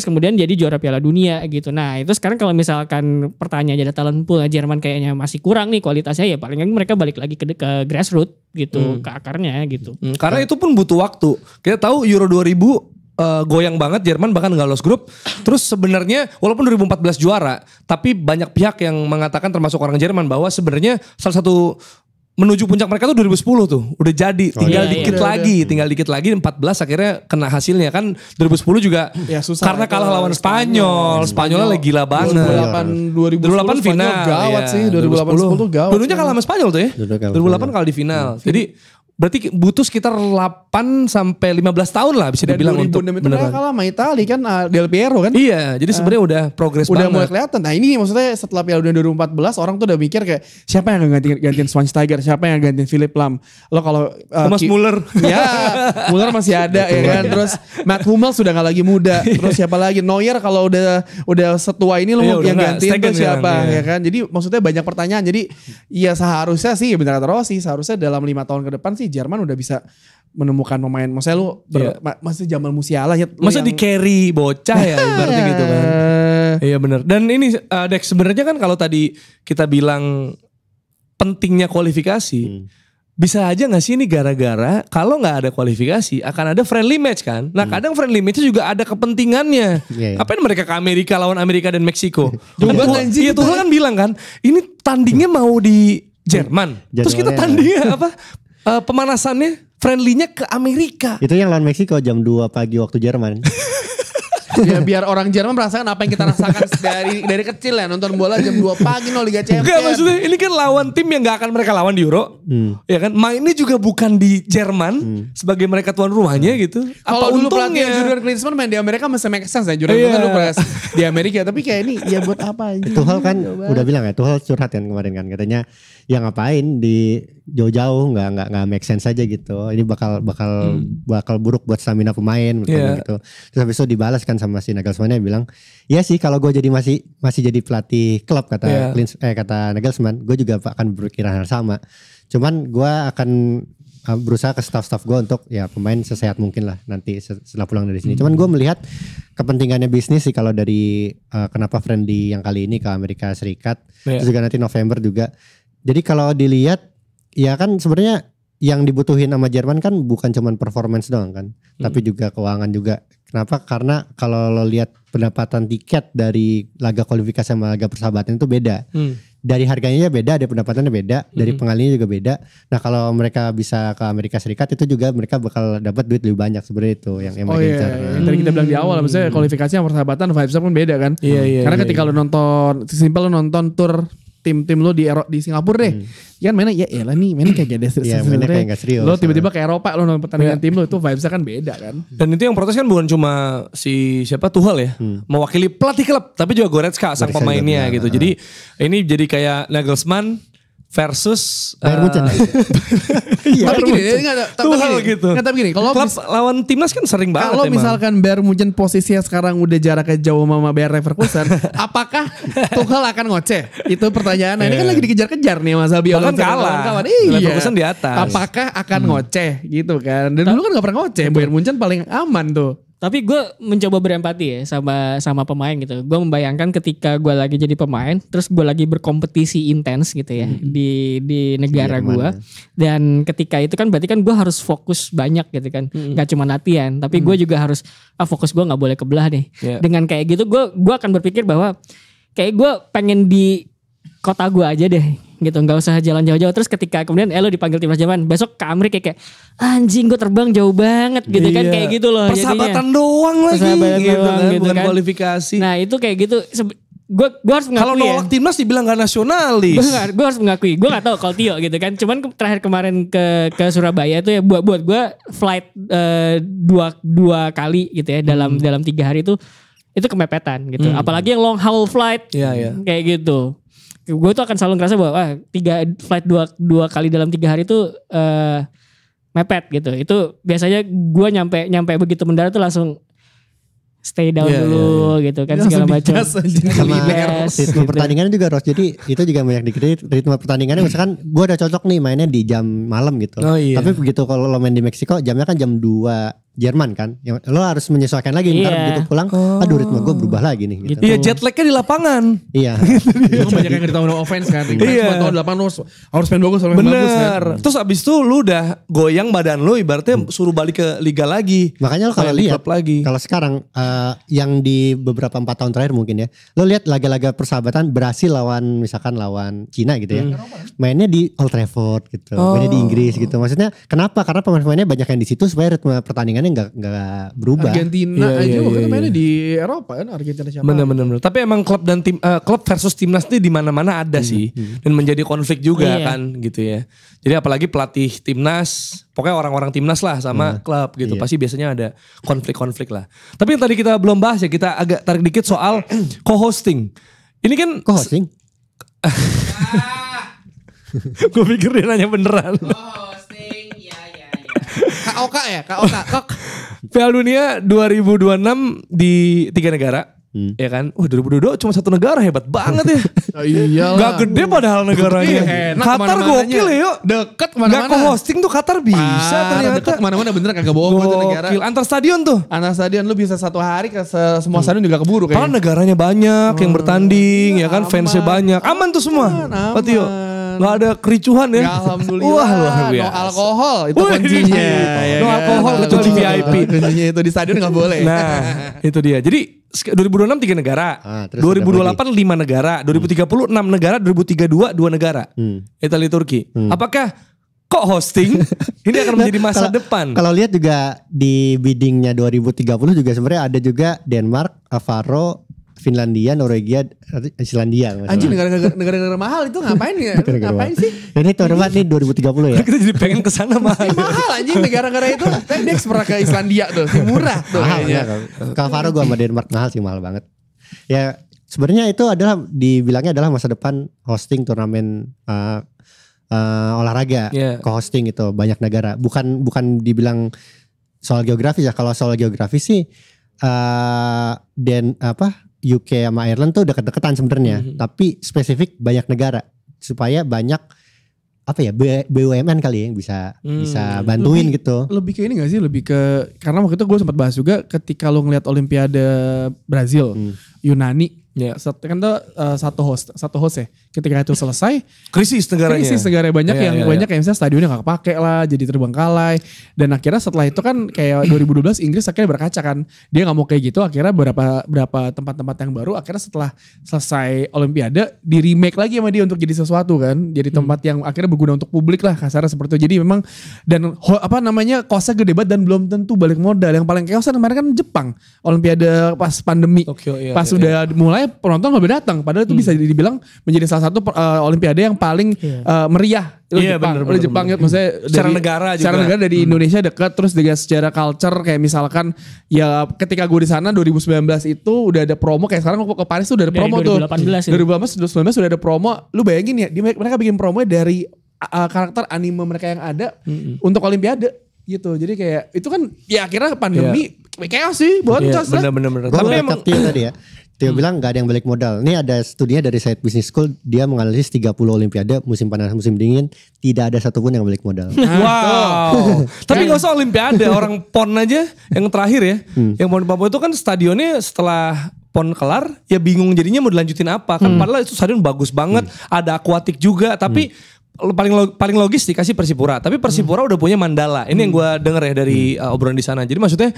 kemudian jadi juara Piala Dunia gitu. Nah itu sekarang kalau misalkan pertanyaannya ada talent pool Jerman kayaknya masih kurang nih kualitasnya ya paling mereka balik lagi ke grassroots gitu. Ke akarnya gitu. Karena itu pun butuh waktu. Kita tahu Euro 2000 goyang banget Jerman bahkan nggak lolos grup. Terus sebenarnya walaupun 2014 juara, tapi banyak pihak yang mengatakan termasuk orang Jerman bahwa sebenarnya salah satu menuju puncak mereka tuh 2010 tuh udah jadi. Tinggal dikit lagi 14 akhirnya kena hasilnya kan 2010 juga ya, susah, karena kalah lawan Spanyolnya lagi gila banget. 2008 final gawat sih 2008 tuh gawat. Dulunya kalah sama Spanyol tuh ya. 2008 kalah di final. Jadi berarti butuh sekitar 8 sampai 15 tahun lah bisa dibilang untuk beneran. Kalah sama Italia kan Del Piero kan. Iya, jadi sebenarnya udah progres banget. Udah mulai kelihatan. Nah ini maksudnya setelah Piala Dunia 2014 orang tuh udah mikir kayak siapa yang gantiin Schweinsteiger, siapa yang gantiin Philipp Lahm. Lo kalau Thomas Muller. Ya, Muller masih ada ya kan. Terus Matt Hummels sudah gak lagi muda. Terus siapa lagi? Neuer kalau udah setua ini lo yang gantiin tuh siapa ya kan. Jadi maksudnya banyak pertanyaan. Jadi ya seharusnya sih benar kata Rossi, seharusnya dalam 5 tahun ke depan sih Jerman udah bisa menemukan pemain. Maksudnya lu masih Jamal Musiala ya. Masa di carry bocah ya ibaratnya gitu kan. Iya benar. Dan ini Dex sebenarnya kan kalau tadi kita bilang pentingnya kualifikasi. Bisa aja gak sih ini gara-gara kalau gak ada kualifikasi akan ada friendly match kan. Nah kadang friendly match juga ada kepentingannya. Apain mereka ke Amerika lawan Amerika dan Meksiko. Iya Tuchel kan bilang kan ini tandingnya mau di Jerman. Terus kita tandingnya apa? Pemanasannya friendly-nya ke Amerika. Itu yang lawan Meksiko jam 2 pagi waktu Jerman. Ya biar orang Jerman merasakan apa yang kita rasakan dari kecil ya nonton bola jam 2 pagi no Liga Champions. Enggak maksudnya ini kan lawan tim yang gak akan mereka lawan di Euro. Ya kan mainnya juga bukan di Jerman sebagai mereka tuan rumahnya gitu. Kalau dulu pelatih Julian Klinsmann main di Amerika masih make sense ya. Julian dulu di Amerika tapi kayak ini ya buat apa aja. Tuchel kan udah bilang ya, Tuchel curhat kan kemarin kan katanya ya ngapain di jauh-jauh nggak make sense aja gitu. Ini bakal buruk buat stamina pemain gitu. Terus habis itu dibalas kan sama si Nagelsmann bilang, "Iya sih kalau gue jadi masih jadi pelatih klub kata kata Nagelsmann, gue juga akan berpikiran hal sama. Cuman gue akan berusaha ke staff-staff gue untuk ya pemain sesehat mungkin lah nanti setelah pulang dari sini. Cuman gue melihat kepentingannya bisnis sih kalau dari kenapa friendly yang kali ini ke Amerika Serikat. Terus juga nanti November juga. Jadi kalau dilihat ya kan sebenarnya yang dibutuhin sama Jerman kan bukan cuman performance doang kan, tapi juga keuangan juga. Kenapa? Karena kalau lo lihat pendapatan tiket dari laga kualifikasi sama laga persahabatan itu beda. dari harganya beda, dari pendapatannya beda, dari pengalihannya juga beda. Nah kalau mereka bisa ke Amerika Serikat itu juga mereka bakal dapat duit lebih banyak sebenarnya itu yang Oh mereka iya, incar. yang tadi kita bilang di awal, maksudnya kualifikasi sama persahabatan vibes-nya pun beda kan. Karena ketika lu nonton, simpel lu nonton tour tim-tim lu di Singapura deh. Ya kan mainnya mainnya kayak gak Iya, mainnya kayak gak serius. Lo tiba-tiba ke Eropa lo nonton pertandingan tim lo itu vibes-nya kan beda kan. Dan itu yang protes kan bukan cuma si siapa Tuchel ya, mewakili pelatih klub, tapi juga Goretzka sang Goretzka pemainnya juga, gitu. Jadi ini jadi kayak Nagelsmann versus Bayern Munchen. Tapi gini, Tuchel gitu. Tapi gini, kalau klub lawan timnas kan sering banget kalau emang. misalkan Bayern Munchen posisinya sekarang udah jaraknya jauh sama Bayer Leverkusen, apakah Tuchel akan ngoceh? Itu pertanyaan. Nah, ini kan lagi dikejar-kejar nih Mas Albi. Bahkan kalah. Leverkusen di atas. Apakah akan ngoceh gitu kan? Dan dulu kan gak pernah ngoceh. Bayern Munchen paling aman tuh. Tapi gue mencoba berempati ya sama pemain gitu. Gue membayangkan ketika gue lagi jadi pemain, terus gue lagi berkompetisi intens gitu ya di negara gue. Dan ketika itu kan berarti kan gue harus fokus banyak gitu kan, nggak cuma latihan, tapi gue juga harus fokus gue nggak boleh kebelah nih. Dengan kayak gitu gue akan berpikir bahwa kayak gue pengen di kota gue aja deh gitu, nggak usah jalan jauh-jauh. Terus ketika kemudian lo dipanggil timnas Jerman, besok ke Amerika kayak anjing gue terbang jauh banget gitu kan, kayak gitu loh. Persahabatan doang lagi Persahabatan gitu doang kan, gitu bukan kan. kualifikasi. Nah itu kayak gitu. Gue harus mengakui Kalau nolak timnas dibilang gak nasionalis. Gue harus mengakui. Gue gak tahu kalau Tio gitu kan. Cuman terakhir kemarin ke Surabaya itu ya buat gue flight dua kali gitu ya dalam 3 hari itu kemepetan gitu. Apalagi yang long haul flight kayak gitu. Gue tuh akan selalu ngerasa bahwa flight dua kali dalam 3 hari itu mepet gitu. Itu biasanya gue nyampe begitu mendarat tuh langsung stay down dulu gitu kan, segala macam. Sama ritme pertandingannya juga Ros. Jadi itu juga banyak dikritik ritme pertandingannya. Misalkan gue udah cocok nih mainnya di jam malam gitu. Tapi begitu kalau lo main di Meksiko jamnya kan jam 2 Jerman kan, lo harus menyesuaikan lagi. Ntar begitu pulang, aduh ritme gue berubah lagi nih. Gitu. Iya, jet lagnya di lapangan. Iya. Itu banyak yang ngerti no offense kan. Iya. Tahun 8 harus main bagus, harus main bagus kan. Terus abis itu lu udah goyang badan lu, ibaratnya suruh balik ke liga lagi. Makanya lo kalau lihat, kalau sekarang yang di beberapa 4 tahun terakhir mungkin ya, lo lihat laga-laga persahabatan Brasil lawan misalkan lawan Cina gitu ya, mainnya di Old Trafford gitu, mainnya di Inggris gitu. Maksudnya kenapa? Karena pemain-pemainnya banyak yang di situ supaya ritme pertandingannya nggak berubah. Argentina aja waktu itu mainnya di Eropa kan, Argentina siapa? Bener. Tapi emang klub dan tim klub versus timnas ini di mana-mana ada sih, dan menjadi konflik juga kan gitu ya. Jadi apalagi pelatih timnas, pokoknya orang-orang timnas lah sama klub gitu, pasti biasanya ada konflik-konflik lah. Tapi yang tadi kita belum bahas ya, kita agak tarik dikit soal co-hosting. Ini kan Co-hosting? Gue pikir dia nanya beneran. KOK ya, KOK. Piala Dunia 2026 di 3 negara. Ya kan? 2022 cuma 1 negara, hebat banget ya. Iyalah. Gak gede padahal negaranya. Qatar gokil ya yuk. Deket kemana-mana. Gak co-hosting tuh Qatar bisa ternyata. Deket kemana-mana bener kagak bohong itu negara. Gokil. Antar stadion tuh. Antar stadion lu bisa 1 hari ke semua stadion juga keburu Karena kayaknya. negaranya banyak yang bertanding ya kan. Fansnya banyak. Aman tuh semua. Pak Tio. Gak ada kericuhan ya. Alhamdulillah. Wah luar biasa. No alkohol itu kuncinya. No alkohol kecuali VIP. Kuncinya itu di stadion gak boleh. Nah itu dia. Jadi 2026 3 negara, 2028 5 negara, 2030 6 negara, 2032 2 negara. Italia, Turki. Apakah kok hosting ini akan menjadi masa depan? Kalau lihat juga di biddingnya 2030 juga sebenarnya ada juga Denmark, Faro, Finlandia, Norwegia, Islandia. Anjing negara-negara mahal itu ngapain ya? Ngapain sih? Ini tahun depan nih 2030 ya. Kita jadi pengen kesana mahal. Mahal anjing negara-negara itu. Dex pernah ke Islandia tuh, si murah tuh Mahal kayaknya. ya. Kalau Faro gue sama Denmark mahal sih, mahal banget. Ya sebenarnya itu adalah dibilangnya adalah masa depan hosting turnamen olahraga, co-hosting itu banyak negara. Bukan dibilang soal geografis ya. Kalau soal geografis sih UK sama Ireland tuh deket-deketan sebenarnya, tapi spesifik banyak negara supaya banyak BUMN kali yang bisa bantuin gitu. Lebih ke ini gak sih? Lebih ke karena waktu itu gue sempat bahas juga ketika lo ngeliat Olimpiade Brazil, Yunani Ya. Kan tuh satu host ya. Ketika itu selesai, Krisis negaranya. banyak Iya, yang iya, banyak yang misalnya stadionnya nggak kepake lah, jadi terbengkalai. Dan akhirnya setelah itu kan kayak 2012 Inggris akhirnya berkaca kan. Dia nggak mau kayak gitu. Akhirnya berapa tempat-tempat yang baru. Akhirnya setelah selesai Olimpiade di remake lagi sama dia untuk jadi sesuatu kan. Jadi tempat yang akhirnya berguna untuk publik lah kasarnya seperti itu. Jadi memang dan kosnya gede banget dan belum tentu balik modal. Yang paling chaos kemarin kan Jepang Olimpiade pas pandemi. Tokyo, iya, pas iya, udah mulai penonton gak datang. Padahal itu bisa dibilang menjadi salah satu Olimpiade yang paling meriah. Iya, Jepang, bener, Jepang ya, maksudnya secara negara juga. Secara negara dari Indonesia dekat, terus juga secara culture kayak misalkan ya ketika gue di sana 2019 itu udah ada promo kayak sekarang ke Paris tuh udah ada promo 2018 tuh. 2019 sudah ada promo. Lu bayangin ya, mereka bikin promo dari karakter anime mereka yang ada untuk Olimpiade gitu. Jadi kayak itu kan ya akhirnya pandemi chaos sih buat bener-bener. Gue Tapi emang tadi ya. Tio bilang gak ada yang balik modal. Ini ada studinya dari Side Business School. Dia menganalisis 30 Olimpiade musim panas musim dingin. Tidak ada satupun yang balik modal. Wow. Tapi gak usah Olimpiade. Orang PON aja yang terakhir ya. Yang PON Papua itu kan stadionnya setelah PON kelar ya bingung jadinya mau dilanjutin apa. Kan padahal itu stadion bagus banget. Ada akuatik juga. Tapi paling logis dikasih Persipura. Tapi Persipura udah punya Mandala. Ini yang gue denger ya dari obrolan di sana. Jadi maksudnya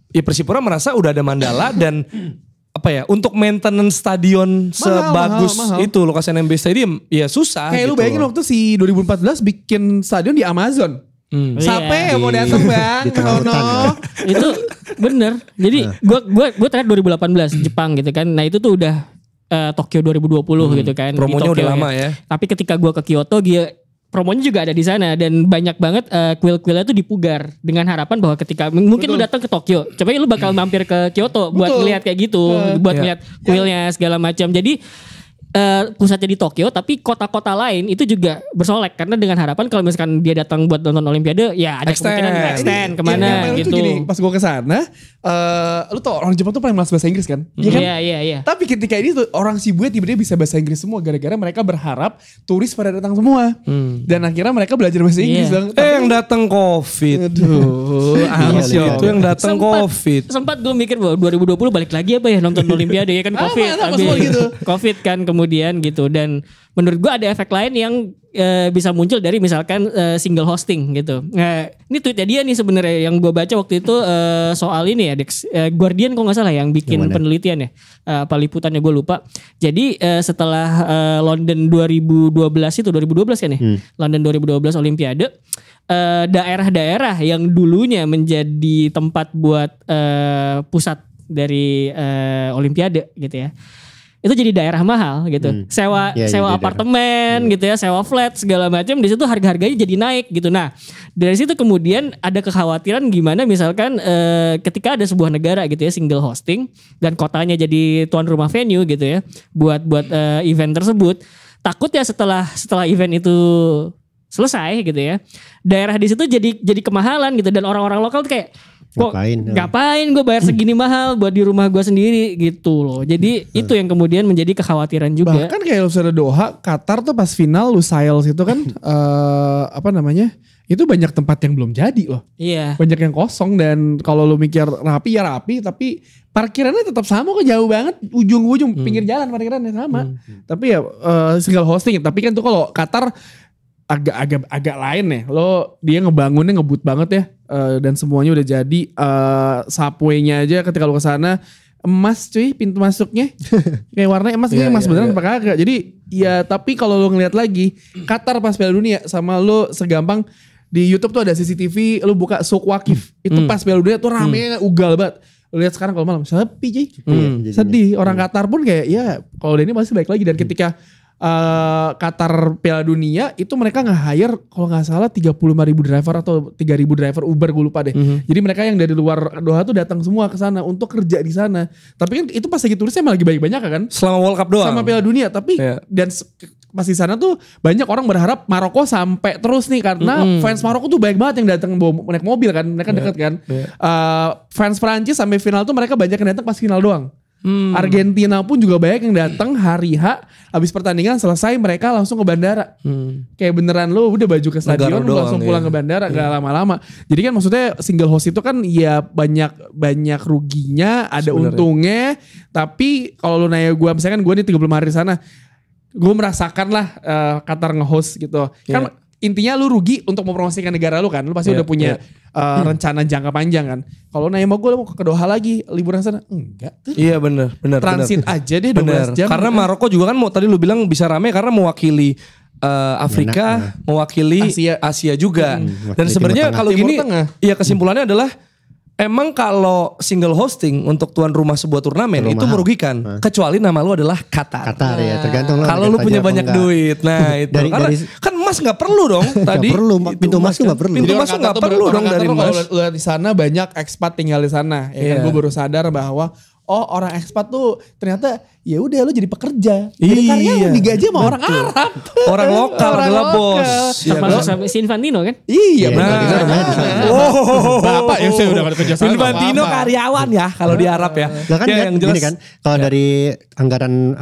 ya Persipura merasa udah ada Mandala dan untuk maintenance stadion sebagus mahal. itu Lukas NMB Stadium ya susah. Kayak gitu. lu bayangin waktu si 2014 bikin stadion di Amazon. Siapa yang mau datang bang? Di tengah hutan, ya. Itu bener. Jadi gue terakhir 2018 Jepang gitu kan. Nah itu tuh udah Tokyo 2020 gitu kan. Promonya di Tokyo, udah lama ya. Tapi ketika gue ke Kyoto promonya juga ada di sana dan banyak banget kuil-kuilnya tuh dipugar dengan harapan bahwa ketika mungkin lu datang ke Tokyo, coba lu bakal mampir ke Kyoto buat ngeliat kayak gitu, buat ngeliat kuilnya segala macam. Jadi pusatnya di Tokyo tapi kota-kota lain itu juga bersolek karena dengan harapan kalau misalkan dia datang buat nonton Olimpiade ya ada kemungkinan extend kemana gitu. Gini, pas gue kesana, lu tau orang Jepang tuh paling malas bahasa Inggris kan? Iya kan? Iya. Tapi ketika ini tuh orang Shibuya tiba-tiba bisa bahasa Inggris semua gara-gara mereka berharap turis pada datang semua. Dan akhirnya mereka belajar bahasa Inggris dong. Yang datang COVID. Aduh, itu yang datang COVID. Sempat gue mikir bahwa 2020 balik lagi apa ya nonton Olimpiade ya kan COVID. COVID kan kemudian gitu dan menurut gue ada efek lain yang bisa muncul dari misalkan single hosting gitu. Ini tweetnya dia nih sebenarnya yang gue baca waktu itu soal ini ya Guardian kok nggak salah yang bikin penelitian ya apa liputannya gue lupa. Jadi setelah London 2012 kan ya London 2012 Olimpiade daerah-daerah yang dulunya menjadi tempat buat pusat dari Olimpiade gitu ya. Itu jadi daerah mahal gitu. Sewa apartemen gitu ya, sewa flat segala macam di situ harga-harganya jadi naik gitu. Nah, dari situ kemudian ada kekhawatiran gimana misalkan ketika ada sebuah negara gitu ya single hosting dan kotanya jadi tuan rumah venue gitu ya buat event tersebut. Takut ya setelah event itu selesai gitu ya. Daerah di situ jadi kemahalan gitu dan orang-orang lokal tuh kayak ngapain gue bayar segini mahal buat di rumah gue sendiri gitu loh. Jadi itu yang kemudian menjadi kekhawatiran juga. Bahkan kayak misalnya Doha, Qatar tuh pas final Lusail itu kan itu banyak tempat yang belum jadi loh. Iya. Banyak yang kosong dan kalau lu mikir rapi ya rapi tapi parkirannya tetap sama kok jauh banget ujung-ujung pinggir jalan parkirannya sama. Tapi ya single hosting tapi kan tuh kalau Qatar agak lain ya. Dia ngebangunnya ngebut banget ya. Dan semuanya udah jadi subway-nya aja ketika lu kesana emas cuy pintu masuknya. Kayak warnanya emas beneran apa kagak. Jadi ya tapi kalau lu ngeliat lagi Qatar pas Piala Dunia sama lu segampang di YouTube tuh ada CCTV lu buka Souk Waqif. Itu pas Piala Dunia tuh rame ugal banget. Lu lihat sekarang kalau malam sepi cuy. Sedih. Orang Qatar pun kayak ya kalau udah ini masih baik lagi dan ketika Qatar Piala Dunia itu mereka nge-hire kalau nggak salah 35.000 driver atau 3.000 driver Uber gue lupa deh. Jadi mereka yang dari luar Doha tuh datang semua ke sana untuk kerja di sana. Tapi kan itu pas lagi turisnya malah lagi banyak kan? Selama World Cup doang. Sama Piala Dunia tapi dan pas di sana tuh banyak orang berharap Maroko sampai terus nih karena fans Maroko tuh banyak banget yang datang bawa naik mobil kan, mereka deket kan. Fans Prancis sampai final tuh mereka banyak yang datang pas final doang. Argentina pun juga banyak yang datang hari H, habis pertandingan selesai mereka langsung ke bandara. Kayak beneran lo udah baju ke stadion, lo langsung pulang ke bandara, gak lama-lama. Jadi kan maksudnya single host itu kan ya banyak ruginya, ada untungnya. Tapi kalau lu nanya gue, misalkan gue nih 35 hari di sana, gue merasakan lah Qatar nge-host gitu. Kan intinya lu rugi untuk mempromosikan negara lu kan. Lu pasti udah punya rencana jangka panjang kan. Kalau nanya mau gue mau ke Doha lagi liburan sana. Enggak. Iya benar. Transit aja deh 12 jam. Karena Maroko juga kan tadi lu bilang bisa rame karena mewakili Afrika, mewakili Asia juga. Dan sebenarnya kalau gini, ya kesimpulannya adalah emang kalau single hosting untuk tuan rumah sebuah turnamen itu merugikan. Kecuali nama lu adalah Qatar. Qatar ya, tergantung lo. Kalau lu punya banyak duit. Nah itu. Karena kan emas gak perlu dong tadi. Gak perlu, pintu masuk gak perlu. Pintu masuk gak perlu dong dari emas. Kalau di sana banyak ekspat tinggal di sana. Ya kan gue baru sadar bahwa orang ekspat tuh ternyata ya udah lu jadi pekerja. Jadi karyawan digaji sama orang Arab. Orang lokal adalah bos. Termasuk sampai si Infantino kan? Iya benar. Bapak ya saya udah kerja sana. Infantino karyawan ya kalau di Arab ya. Nah kan yang gini kan, kalau dari anggaran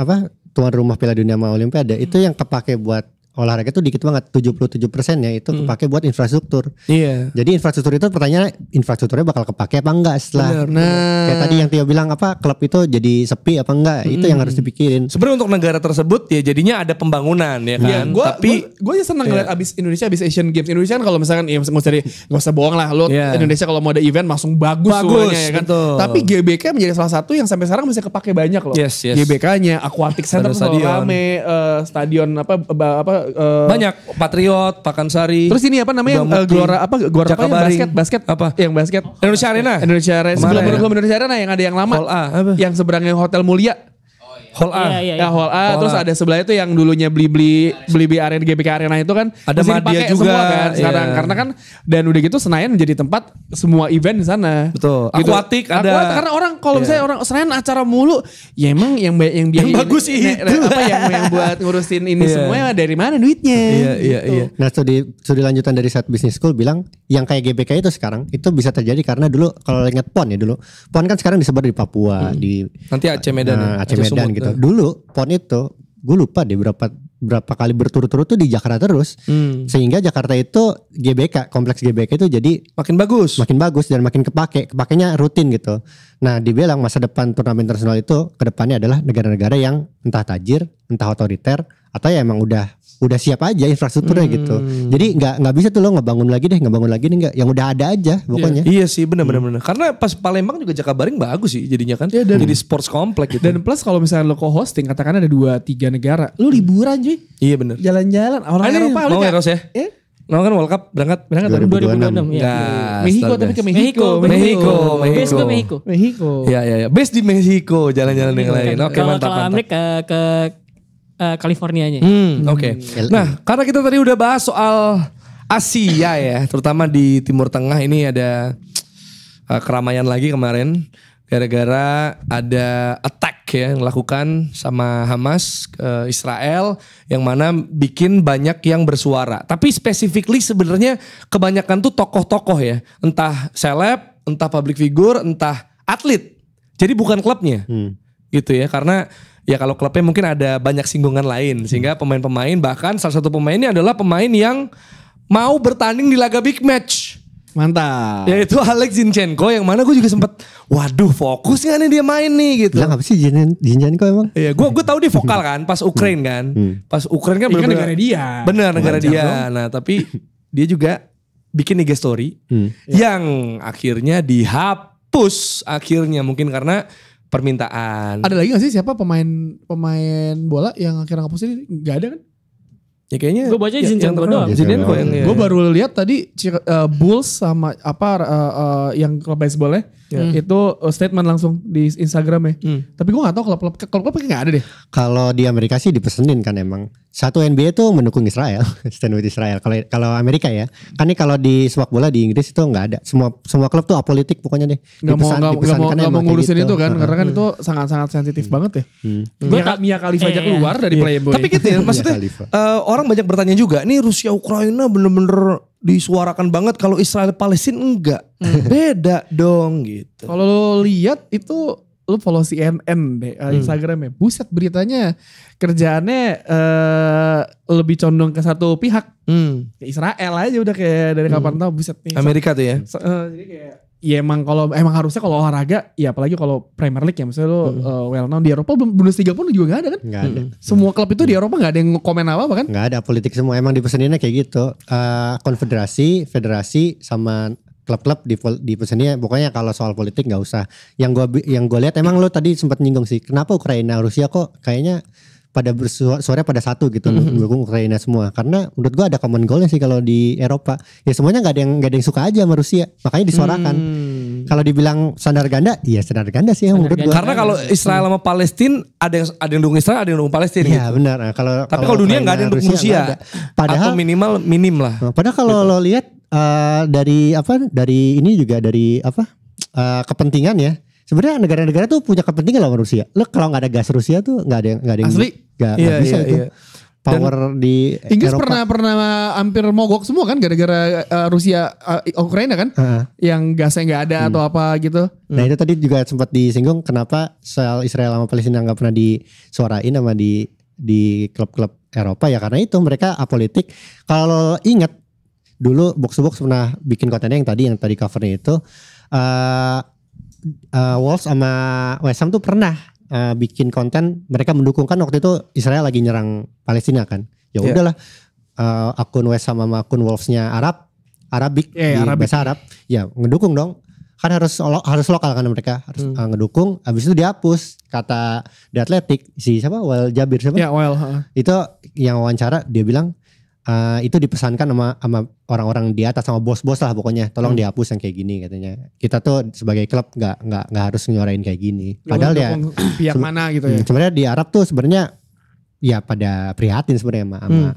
tuan rumah Piala Dunia sama Olimpiade itu yang kepake buat olahraga itu dikit banget, 77%-nya itu kepake buat infrastruktur. Iya. Jadi infrastruktur itu pertanyaannya infrastrukturnya bakal kepake apa enggak setelah kayak tadi yang Tio bilang klub itu jadi sepi apa enggak, itu yang harus dipikirin. Sebenarnya untuk negara tersebut ya jadinya ada pembangunan ya kan. Tapi gue aja seneng ngeliat abis Asian Games. Indonesia kan kalau misalkan ya nggak usah bohong lah, lo Indonesia kalau mau ada event langsung bagus semuanya ya kan. Betul. Tapi GBK menjadi salah satu yang sampai sekarang masih kepake banyak loh. Yes. GBK-nya, Aquatic Center selalu rame, stadion banyak Patriot, Pakansari. Terus ini apa namanya Gelora basket apa? Yang basket Indonesia Arena. Sebelum Indonesia Arena yang ada yang lama. Hall A apa? Yang seberangnya Hotel Mulia. Hall A. Ya Hall A. Terus ada sebelah itu yang dulunya beli Arena GBK Arena itu kan. Ada Madia juga semua kan sekarang. Karena kan dan udah gitu Senayan menjadi tempat semua event di sana. Betul. Gitu. Aquatic ada. Karena orang kalau misalnya orang Senayan acara mulu, ya emang yang bagus itu. yang buat ngurusin ini semua dari mana duitnya? Iya. Nah studi lanjutan dari Saat Business School bilang yang kayak GBK itu sekarang itu bisa terjadi karena dulu kalau ingat PON ya dulu. PON kan sekarang disebar di Papua, di nanti Aceh Medan. Aceh Medan gitu. Dulu PON itu gue lupa deh berapa kali berturut-turut tuh di Jakarta terus. Sehingga Jakarta itu kompleks GBK itu jadi makin bagus dan makin kepakainya rutin gitu. Nah dibilang masa depan turnamen internasional itu kedepannya adalah negara-negara yang entah tajir, entah otoriter, atau ya emang udah siap aja infrastrukturnya gitu. Jadi nggak bisa tuh lo ngebangun lagi nih nggak, yang udah ada aja pokoknya. Iya sih benar. Karena pas Palembang juga Jakabaring bagus sih jadinya kan. Jadi sports complex gitu. Dan plus kalau misalnya lo co-hosting katakan ada 2-3 negara, lo liburan cuy. Iya benar. Jalan-jalan orang Eropa mau ya Ros ya? Mau kan World Cup berangkat 2026 ya. Mexico tapi ke Mexico. Base gue Mexico. Iya. Base di Mexico jalan-jalan yang lain. Oke mantap. Kalau Amerika ke Californianya. Oke. Nah, karena kita tadi udah bahas soal Asia ya, terutama di Timur Tengah ini ada keramaian lagi kemarin gara-gara ada attack ya yang dilakukan sama Hamas ke Israel yang mana bikin banyak yang bersuara. Tapi specifically sebenarnya kebanyakan tuh tokoh-tokoh ya, entah seleb, entah public figure, entah atlet. Jadi bukan klubnya. Gitu ya, karena ya kalau klubnya mungkin ada banyak singgungan lain sehingga pemain-pemain bahkan salah satu pemainnya adalah pemain yang mau bertanding di laga big match. Mantap. Yaitu Alex Zinchenko yang mana gue juga sempet waduh fokus gak nih dia main nih gitu. Bilang apa sih Zinchenko emang? Iya gue tahu dia vokal kan pas Ukraine kan. Pas Ukraine kan negara dia. Benar negara dia. Nah tapi dia juga bikin IG story yang akhirnya dihapus akhirnya mungkin karena permintaan. Ada lagi gak sih siapa pemain bola yang akhirnya ngapus ini? Gak ada kan? Ya kayaknya gue baca Zinchenko doang. Zinchenko yang gue baru lihat tadi Bulls sama yang klub baseballnya itu statement langsung di Instagram ya. Tapi gue gak tahu klub nggak ada deh. Kalau di Amerika sih dipesenin kan emang. Satu NBA tuh mendukung Israel, stand with Israel. Kalau Amerika ya, kan nih kalau di sepak bola di Inggris itu nggak ada. Semua klub tuh apolitik pokoknya deh. Nggak mau ngurusin itu kan, karena kan itu sangat sangat sensitif banget ya. Mia Khalifa aja keluar dari Playboy. Tapi gitu ya, maksudnya orang banyak bertanya juga, nih Rusia Ukraina bener-bener disuarakan banget, kalau Israel Palestina enggak. Beda dong gitu. Kalau lo lihat itu lu follow CNN deh Instagramnya. Buset beritanya kerjaannya lebih condong ke satu pihak. Ke Israel aja udah kayak dari kapan tahu buset nih. Amerika tuh ya. Jadi kayak ya emang harusnya kalau olahraga ya apalagi kalau Premier League ya misalnya lu well known di Eropa Bundesliga pun juga gak ada kan? Gak ada. Semua klub itu di Eropa gak ada yang komen apa-apa kan? Gak ada, politik semua. Emang dipeseninnya kayak gitu. Konfederasi, federasi sama klub-klub dipeseninnya pokoknya kalau soal politik gak usah. Yang gue lihat emang lo tadi sempat nyinggung sih. Kenapa Ukraina Rusia kok kayaknya pada suara pada satu gitu mendukung Ukraina semua, karena menurut gua ada common goalnya sih kalau di Eropa ya semuanya nggak ada yang suka aja sama Rusia, makanya disuarakan. Kalau dibilang standar ganda, iya standar ganda sih menurut gua. Karena kalau Israel sama Palestina ada yang dukung Israel, ada yang dukung Palestina. Iya gitu. benar. Tapi kalau dunia nggak ada yang dukung Rusia. Padahal atau minim lah. Padahal kalau lo lihat dari ini juga dari kepentingan ya. Sebenarnya negara-negara tuh punya kepentingan lawan Rusia. Lo kalau nggak ada gas Rusia tuh nggak ada yang nggak bisa itu. Power di Inggris Eropa. pernah hampir mogok semua kan gara-gara Rusia Ukraina kan, yang gasnya nggak ada atau apa gitu. Nah itu tadi juga sempat disinggung kenapa soal Israel sama Palestina nggak pernah disuarain sama di klub-klub Eropa ya karena itu mereka apolitik. Kalau ingat dulu Box to Box pernah bikin kontennya yang tadi covernya itu. Wolves sama West Ham tuh pernah bikin konten mereka mendukung kan waktu itu Israel lagi nyerang Palestina kan. Ya udahlah akun West Ham sama akun Wolves-nya Arabik di bahasa Arab ya ngedukung dong. Kan harus lokal kan mereka harus ngedukung. Habis itu dihapus kata The Athletic si siapa Wael Jabir siapa? Ya Wael. Itu yang wawancara dia bilang itu dipesankan sama orang-orang di atas sama bos-bos lah pokoknya tolong dihapus yang kayak gini katanya. Kita tuh sebagai klub nggak harus nyuarain kayak gini. Padahal ya pihak mana gitu ya. Sebenarnya di Arab tuh sebenarnya ya pada prihatin sebenarnya sama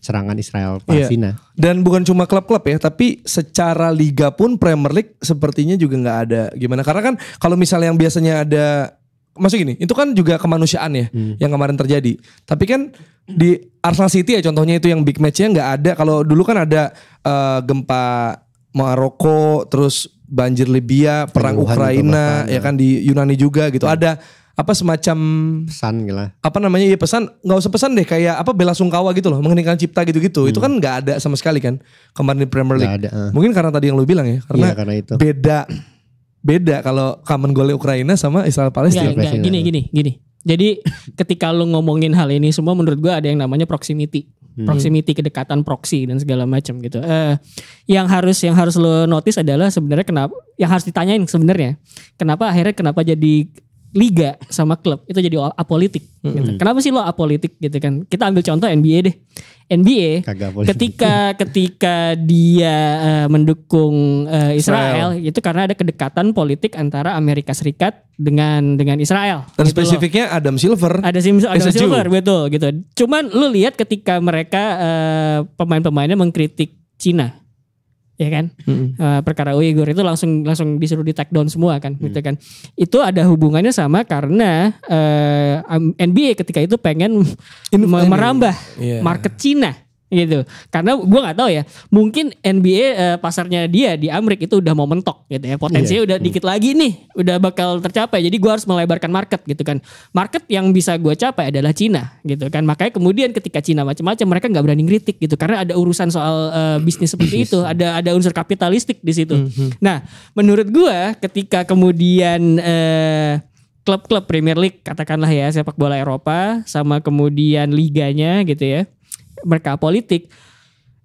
serangan Israel Palestina. Iya. Dan bukan cuma klub-klub ya, tapi secara liga pun Premier League sepertinya juga nggak ada gimana. Karena kan kalau misalnya yang biasanya ada maksud gini, itu kan juga kemanusiaan ya yang kemarin terjadi. Tapi kan di Arsenal City ya contohnya itu yang big match-nya nggak ada. Kalau dulu kan ada gempa Maroko, terus banjir Libya, perang Ukraina, ya kan di Yunani juga gitu. Ada apa semacam pesan gitu lah. Apa namanya ya pesan, nggak usah pesan deh kayak apa bela sungkawa gitu loh, mengheningkan cipta gitu-gitu. Itu kan nggak ada sama sekali kan kemarin di Premier League. Mungkin karena tadi yang lu bilang ya, karena itu. Beda kalau common goal Ukraina sama Israel Palestina. Enggak, gini. Jadi ketika lu ngomongin hal ini semua menurut gua ada yang namanya proximity. Proximity, kedekatan, proxy dan segala macam gitu. Yang harus lo notice adalah sebenarnya kenapa yang harus ditanyain sebenarnya. Kenapa jadi liga sama klub itu jadi apolitik gitu. Kenapa sih lo apolitik gitu kan? Kita ambil contoh NBA deh. NBA ketika dia mendukung Israel itu karena ada kedekatan politik antara Amerika Serikat dengan Israel. Dan gitu spesifiknya Adam Silver. Adam Silver betul gitu. Cuman lu lihat ketika mereka pemain-pemainnya mengkritik Cina. Ya kan, perkara Uyghur itu langsung disuruh di take down semua kan, gitu kan. Itu ada hubungannya sama karena NBA ketika itu pengen merambah market Cina gitu. Karena gue nggak tahu ya, mungkin NBA pasarnya dia di Amerika itu udah mau mentok gitu ya, potensinya udah dikit lagi nih, udah bakal tercapai. Jadi gue harus melebarkan market gitu kan. Market yang bisa gue capai adalah Cina gitu kan. Makanya kemudian ketika Cina macam-macam mereka nggak berani ngeritik gitu karena ada urusan soal bisnis seperti itu, ada unsur kapitalistik di situ. Nah, menurut gue ketika kemudian klub-klub Premier League katakanlah ya sepak bola Eropa sama kemudian liganya gitu ya, mereka politik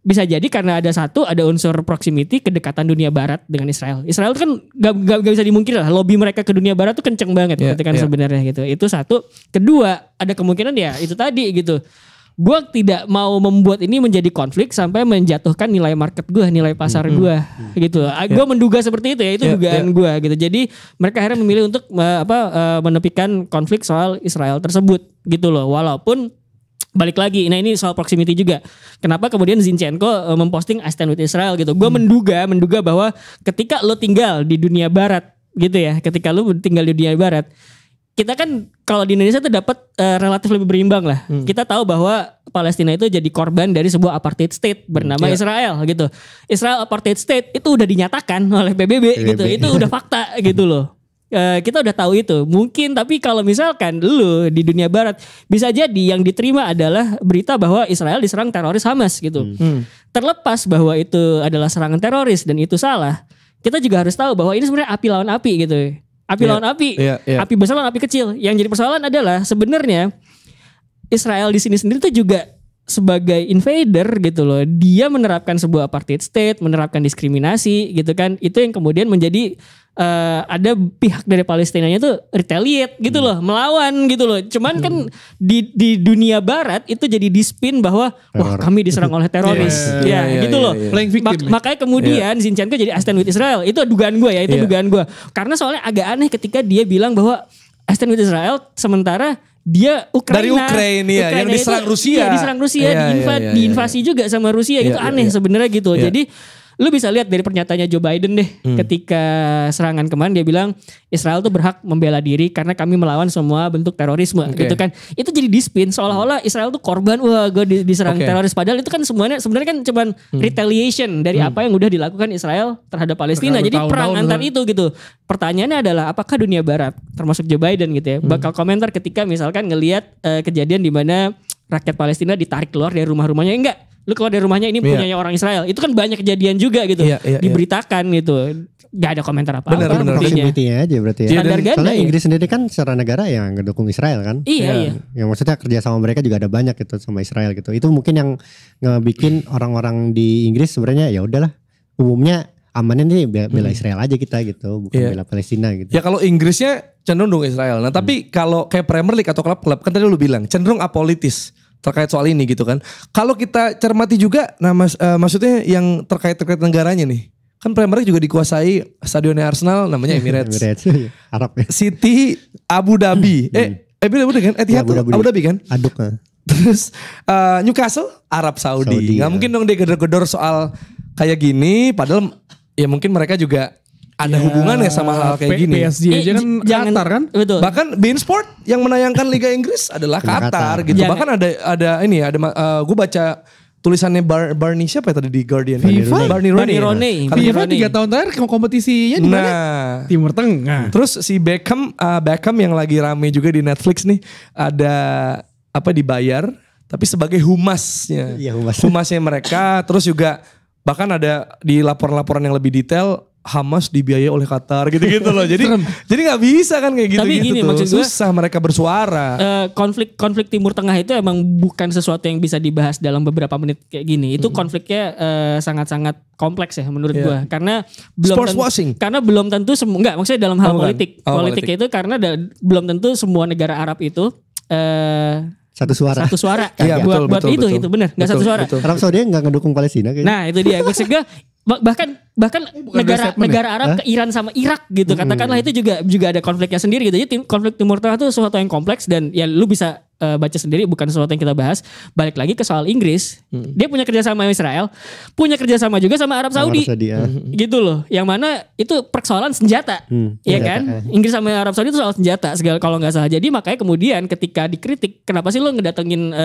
bisa jadi karena ada unsur proximity, kedekatan dunia barat dengan Israel. Israel kan gak bisa dimungkiri lah, lobby mereka ke dunia barat tuh kenceng banget gitu kan sebenarnya gitu. Itu satu. Kedua, ada kemungkinan ya itu tadi gitu. Gue tidak mau membuat ini menjadi konflik sampai menjatuhkan nilai market gue, nilai pasar gue gitu. Gue menduga seperti itu ya, itu dugaan gue gitu. Jadi mereka akhirnya memilih untuk menepikan konflik soal Israel tersebut gitu loh. Walaupun balik lagi, nah ini soal proximity juga. Kenapa kemudian Zinchenko memposting I stand with Israel gitu. Gue menduga bahwa ketika lo tinggal di dunia barat gitu ya. Ketika lo tinggal di dunia barat. Kita kan kalau di Indonesia tuh dapat relatif lebih berimbang lah. Kita tahu bahwa Palestina itu jadi korban dari sebuah apartheid state bernama Israel gitu. Israel apartheid state itu udah dinyatakan oleh PBB gitu. Itu udah fakta gitu loh. Kita udah tahu itu. Mungkin tapi kalau misalkan lu di dunia barat bisa jadi yang diterima adalah berita bahwa Israel diserang teroris Hamas gitu. Terlepas bahwa itu adalah serangan teroris dan itu salah. Kita juga harus tahu bahwa ini sebenarnya api lawan api gitu. Api lawan api. Api besar lawan api kecil. Yang jadi persoalan adalah sebenarnya Israel di sini sendiri tuh juga sebagai invader gitu loh. Dia menerapkan sebuah apartheid state, menerapkan diskriminasi gitu kan. Itu yang kemudian menjadi ada pihak dari Palestinanya tuh retaliate gitu loh, melawan gitu loh. Cuman kan di dunia barat itu jadi dispin bahwa wah kami diserang oleh teroris. Gitu loh. Makanya kemudian Zinchenko jadi I stand with Israel. Itu dugaan gue ya, itu dugaan gue. Karena soalnya agak aneh ketika dia bilang bahwa I stand with Israel sementara dia Ukraina. Dari Ukraina yang diserang Rusia. Iya, diserang Rusia, diinvasi juga sama Rusia gitu. Aneh sebenarnya gitu. Jadi lu bisa lihat dari pernyataannya Joe Biden deh ketika serangan kemarin dia bilang Israel tuh berhak membela diri karena kami melawan semua bentuk terorisme gitu kan. Itu jadi dispin seolah-olah Israel tuh korban gue diserang teroris padahal itu kan sebenarnya kan cuman retaliation dari apa yang udah dilakukan Israel terhadap Palestina. Jadi perang antar itu gitu. Pertanyaannya adalah apakah dunia barat termasuk Joe Biden gitu ya bakal komentar ketika misalkan ngelihat kejadian di mana rakyat Palestina ditarik keluar dari rumah-rumahnya. Enggak, lu keluar dari rumahnya ini punyanya orang Israel. Itu kan banyak kejadian juga gitu. Diberitakan gitu. Gak ada komentar apa-apa. Benar. Proximity-nya aja berarti ya. Standar ganda soalnya Inggris sendiri kan secara negara yang ngedukung Israel kan. Iya. Yang maksudnya kerja sama mereka juga ada banyak gitu sama Israel gitu. Itu mungkin yang ngebikin orang-orang di Inggris sebenarnya ya udahlah. Umumnya amannya nih bela Israel aja kita gitu. Bukan bela Palestina gitu. Ya kalau Inggrisnya cenderung dukung Israel. Nah tapi kalau kayak Premier League atau klub-klub kan tadi lu bilang cenderung apolitis terkait soal ini gitu kan. Kalau kita cermati juga, nah maksudnya yang terkait negaranya nih. Kan Premier League juga dikuasai stadionnya Arsenal namanya Emirates. Arab ya. City Abu Dhabi. Abu Dhabi kan? Etihad Abu Dhabi kan? Aduk. Terus Newcastle Arab Saudi. Nggak mungkin dong dia gedor-gedor soal kayak gini. Padahal ya mungkin mereka juga ada hubungannya sama hal kayak gini. PSG aja kan Qatar kan? Betul. Bahkan beIN Sport yang menayangkan Liga Inggris adalah Qatar gitu. Bahkan ada gue baca tulisannya Barney siapa ya tadi di Guardian? Barney Roney. FIFA 3 tahun terakhir kompetisinya di mana? Timur Tengah. Terus si Beckham yang lagi rame juga di Netflix nih ada dibayar tapi sebagai humasnya. Iya, Humasnya mereka. Terus juga bahkan ada di laporan-laporan yang lebih detail Hamas dibiayai oleh Qatar gitu-gitu loh. Jadi nggak bisa kan kayak gitu. Tapi gini, tuh. maksud gue, susah mereka bersuara. Konflik Timur Tengah itu emang bukan sesuatu yang bisa dibahas dalam beberapa menit kayak gini. Itu konfliknya sangat-sangat kompleks ya menurut gue. Karena belum tentu maksudnya dalam hal politik itu karena belum tentu semua negara Arab itu satu suara. Iya, buat betul. itu benar nggak satu suara. Arab Saudi nggak ngedukung Palestina kayaknya. Nah itu dia maksud gue bahkan negara Arab ke Iran sama Irak gitu katakanlah itu juga ada konfliknya sendiri gitu. Jadi konflik Timur Tengah itu sesuatu yang kompleks dan ya lu bisa baca sendiri bukan sesuatu yang kita bahas. Balik lagi ke soal Inggris, dia punya kerjasama sama Israel, punya kerjasama juga sama Arab Saudi gitu loh. Yang mana itu persoalan senjata, ya kan? Inggris sama Arab Saudi itu soal senjata segala kalau nggak salah. Jadi makanya kemudian ketika dikritik, kenapa sih lo ngedatengin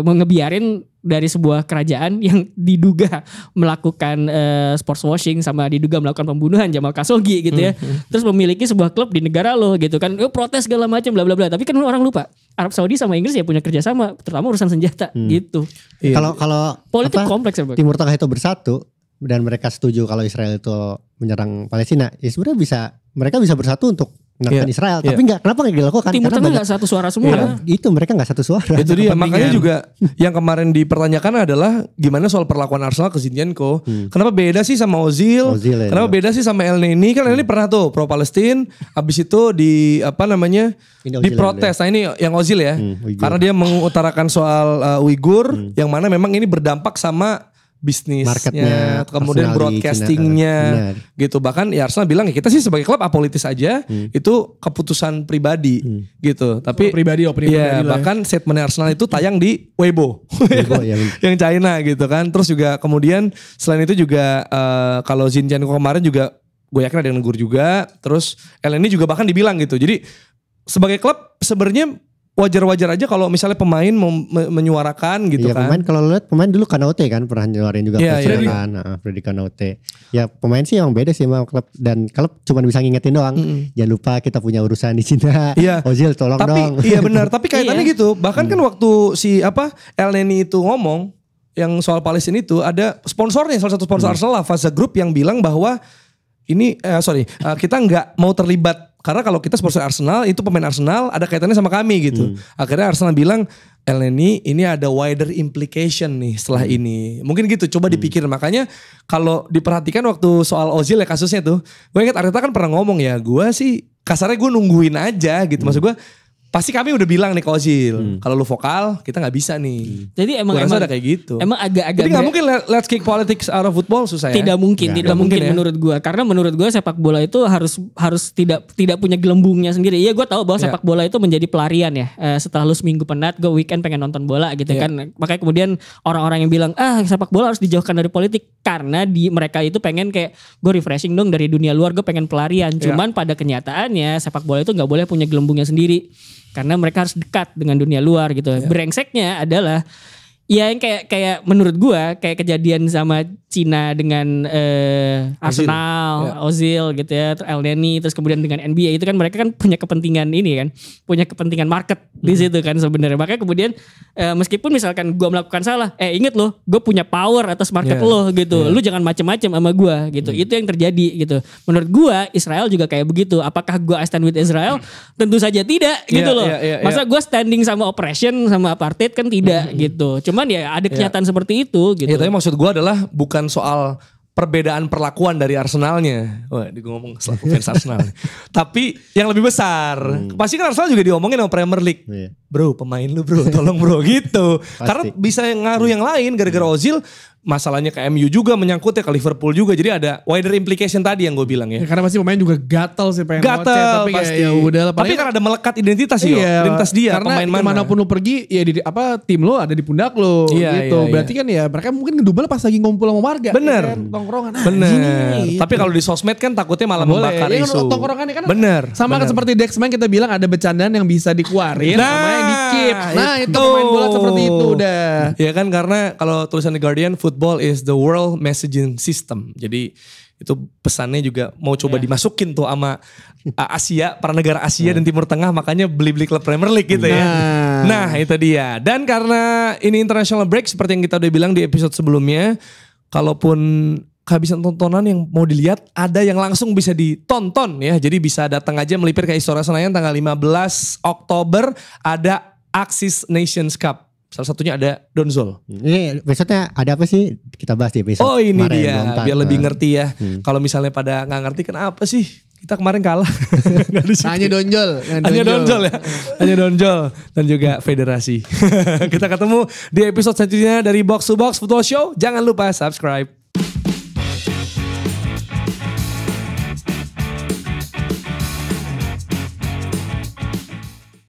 ngebiarin dari sebuah kerajaan yang diduga melakukan sports washing sama diduga melakukan pembunuhan Jamal Khashoggi gitu ya. Terus memiliki sebuah klub di negara lo gitu kan. Protes segala macam bla bla bla. Tapi kan orang lupa Arab Saudi sama Inggris ya punya kerjasama terutama urusan senjata gitu. Kalau politik kompleks ya, Bang. Timur Tengah itu bersatu dan mereka setuju kalau Israel itu menyerang Palestina, ya sebenarnya mereka bisa bersatu untuk menekan Israel, tapi kenapa nggak dilakukan? Timur Tengah nggak satu suara semua. Itu mereka nggak satu suara. Itu dia. Makanya juga yang kemarin dipertanyakan adalah gimana soal perlakuan Arsenal ke Zinchenko. Kenapa beda sih sama Ozil? Kenapa beda sih sama El Neni? Kan El Neni pernah tuh pro Palestin, abis itu diprotes. Nah ini yang Ozil ya, karena dia mengutarakan soal Uighur, yang mana memang ini berdampak sama bisnisnya, marketnya, kemudian broadcastingnya gitu. Bahkan ya Arsenal bilang ya kita sih sebagai klub apolitis aja, itu keputusan pribadi gitu. Tapi bahkan statementnya Arsenal itu tayang di Weibo yang China gitu kan. Terus juga kemudian selain itu juga kalau Zinchenko kemarin juga gue yakin ada yang negur juga. Terus Elneny juga bahkan dibilang gitu. Jadi sebagai klub sebenarnya wajar-wajar aja kalau misalnya pemain menyuarakan gitu iya, kan. Pemain dulu Kanaute kan pernah nyuarin juga Freddy Kanaute. Ya pemain sih yang beda sih sama klub, dan klub cuma bisa ngingetin doang. Jangan lupa kita punya urusan di Cina. Iya. Ozil tolong dong. Iya benar, tapi kaitannya gitu. Bahkan kan waktu si El Neni itu ngomong yang soal Palestina itu, ada sponsornya, salah satu sponsor Arsenal, Fasa Group, yang bilang bahwa ini kita nggak mau terlibat. Karena kalau kita sponsor Arsenal, itu pemain Arsenal ada kaitannya sama kami gitu. Akhirnya Arsenal bilang, El Neni ini ada wider implication nih setelah ini. Mungkin gitu, coba dipikir. Makanya kalau diperhatikan waktu soal Ozil ya kasusnya tuh. Gue ingat Arteta kan pernah ngomong ya, gue sih kasarnya gue nungguin aja gitu. Maksud gue, pasti kami udah bilang nih ke Ozil, kalau lu vokal kita nggak bisa nih. Jadi emang ada kayak gitu. Emang agak-agak. Jadi nggak mungkin let's kick politics out of football, susah ya. Tidak mungkin ya. Menurut gua. Karena menurut gua sepak bola itu harus tidak punya gelembungnya sendiri. Iya, gua tahu bahwa sepak bola itu menjadi pelarian ya. Setelah lu seminggu penat, gua weekend pengen nonton bola gitu kan. Makanya kemudian orang-orang yang bilang sepak bola harus dijauhkan dari politik, karena mereka itu pengen kayak gue refreshing dong dari dunia luar, gue pengen pelarian. Cuman pada kenyataannya sepak bola itu nggak boleh punya gelembungnya sendiri. Karena mereka harus dekat dengan dunia luar gitu. Brengseknya adalah ya yang kayak menurut gua kayak kejadian sama Cina dengan Arsenal, Ozil gitu ya, El Neni, terus kemudian dengan NBA itu kan mereka kan punya kepentingan ini kan, punya kepentingan market di situ kan sebenarnya. Makanya kemudian meskipun misalkan gua melakukan salah, inget loh, gua punya power atas market lo gitu. Lu jangan macem-macem sama gua gitu. Itu yang terjadi gitu. Menurut gua Israel juga kayak begitu. Apakah gua I stand with Israel? Tentu saja tidak gitu loh. Masa gua standing sama oppression sama apartheid kan tidak gitu. Cuman ya ada kenyataan seperti itu gitu. Ya, tapi maksud gue adalah bukan soal perbedaan perlakuan dari Arsenalnya. Wah, gue ngomong selaku fans Arsenal. Tapi yang lebih besar. Pasti kan Arsenal juga diomongin sama Premier League. Bro, pemain lu bro, tolong bro gitu. Karena bisa ngaruh yang lain gara-gara Ozil. Masalahnya ke MU juga menyangkut ya, ke Liverpool juga. Jadi ada wider implication tadi yang gue bilang ya. Karena pasti pemain juga gatel sih pengen ngoceh. Tapi pasti. ya udah. Tapi kan ada melekat identitas sih. Identitas dia. Karena pemain mana. Kemanapun lu pergi ya tim lo ada di pundak lo gitu. Berarti kan ya mereka mungkin ngedubel pas lagi ngumpul sama warga. Bener. Ya, tongkrongan. Bener. Tapi kalau di sosmed kan takutnya malah membakar isu. Tongkrongannya kan. Bener. Sama kan seperti Dexman kita bilang ada bercandaan yang bisa dikeluarin. Sama yang di-keep. Nah itu pemain bola seperti itu udah. Ya kan, karena kalau tulisan The Guardian, football is the world messaging system. Jadi itu pesannya juga mau coba dimasukin tuh sama Asia, para negara Asia dan Timur Tengah, makanya beli-beli klub Premier League gitu ya. Nah itu dia. Dan karena ini international break seperti yang kita udah bilang di episode sebelumnya, kalaupun kehabisan tontonan yang mau dilihat, ada yang langsung bisa ditonton ya. Jadi bisa datang aja melipir ke Istora Senayan tanggal 15 Oktober, ada Axis Nations Cup. Salah satunya ada Donzol. Ini episode-nya ada apa sih? Kita bahas di episode. Oh ini dia, biar lebih ngerti ya. Kalau misalnya pada nggak ngerti kenapa sih kita kemarin kalah. Hanya Donjol. Hanya Donjol ya. Hanya Donjol dan juga federasi. Kita ketemu di episode selanjutnya dari Box to Box Football Show. Jangan lupa subscribe.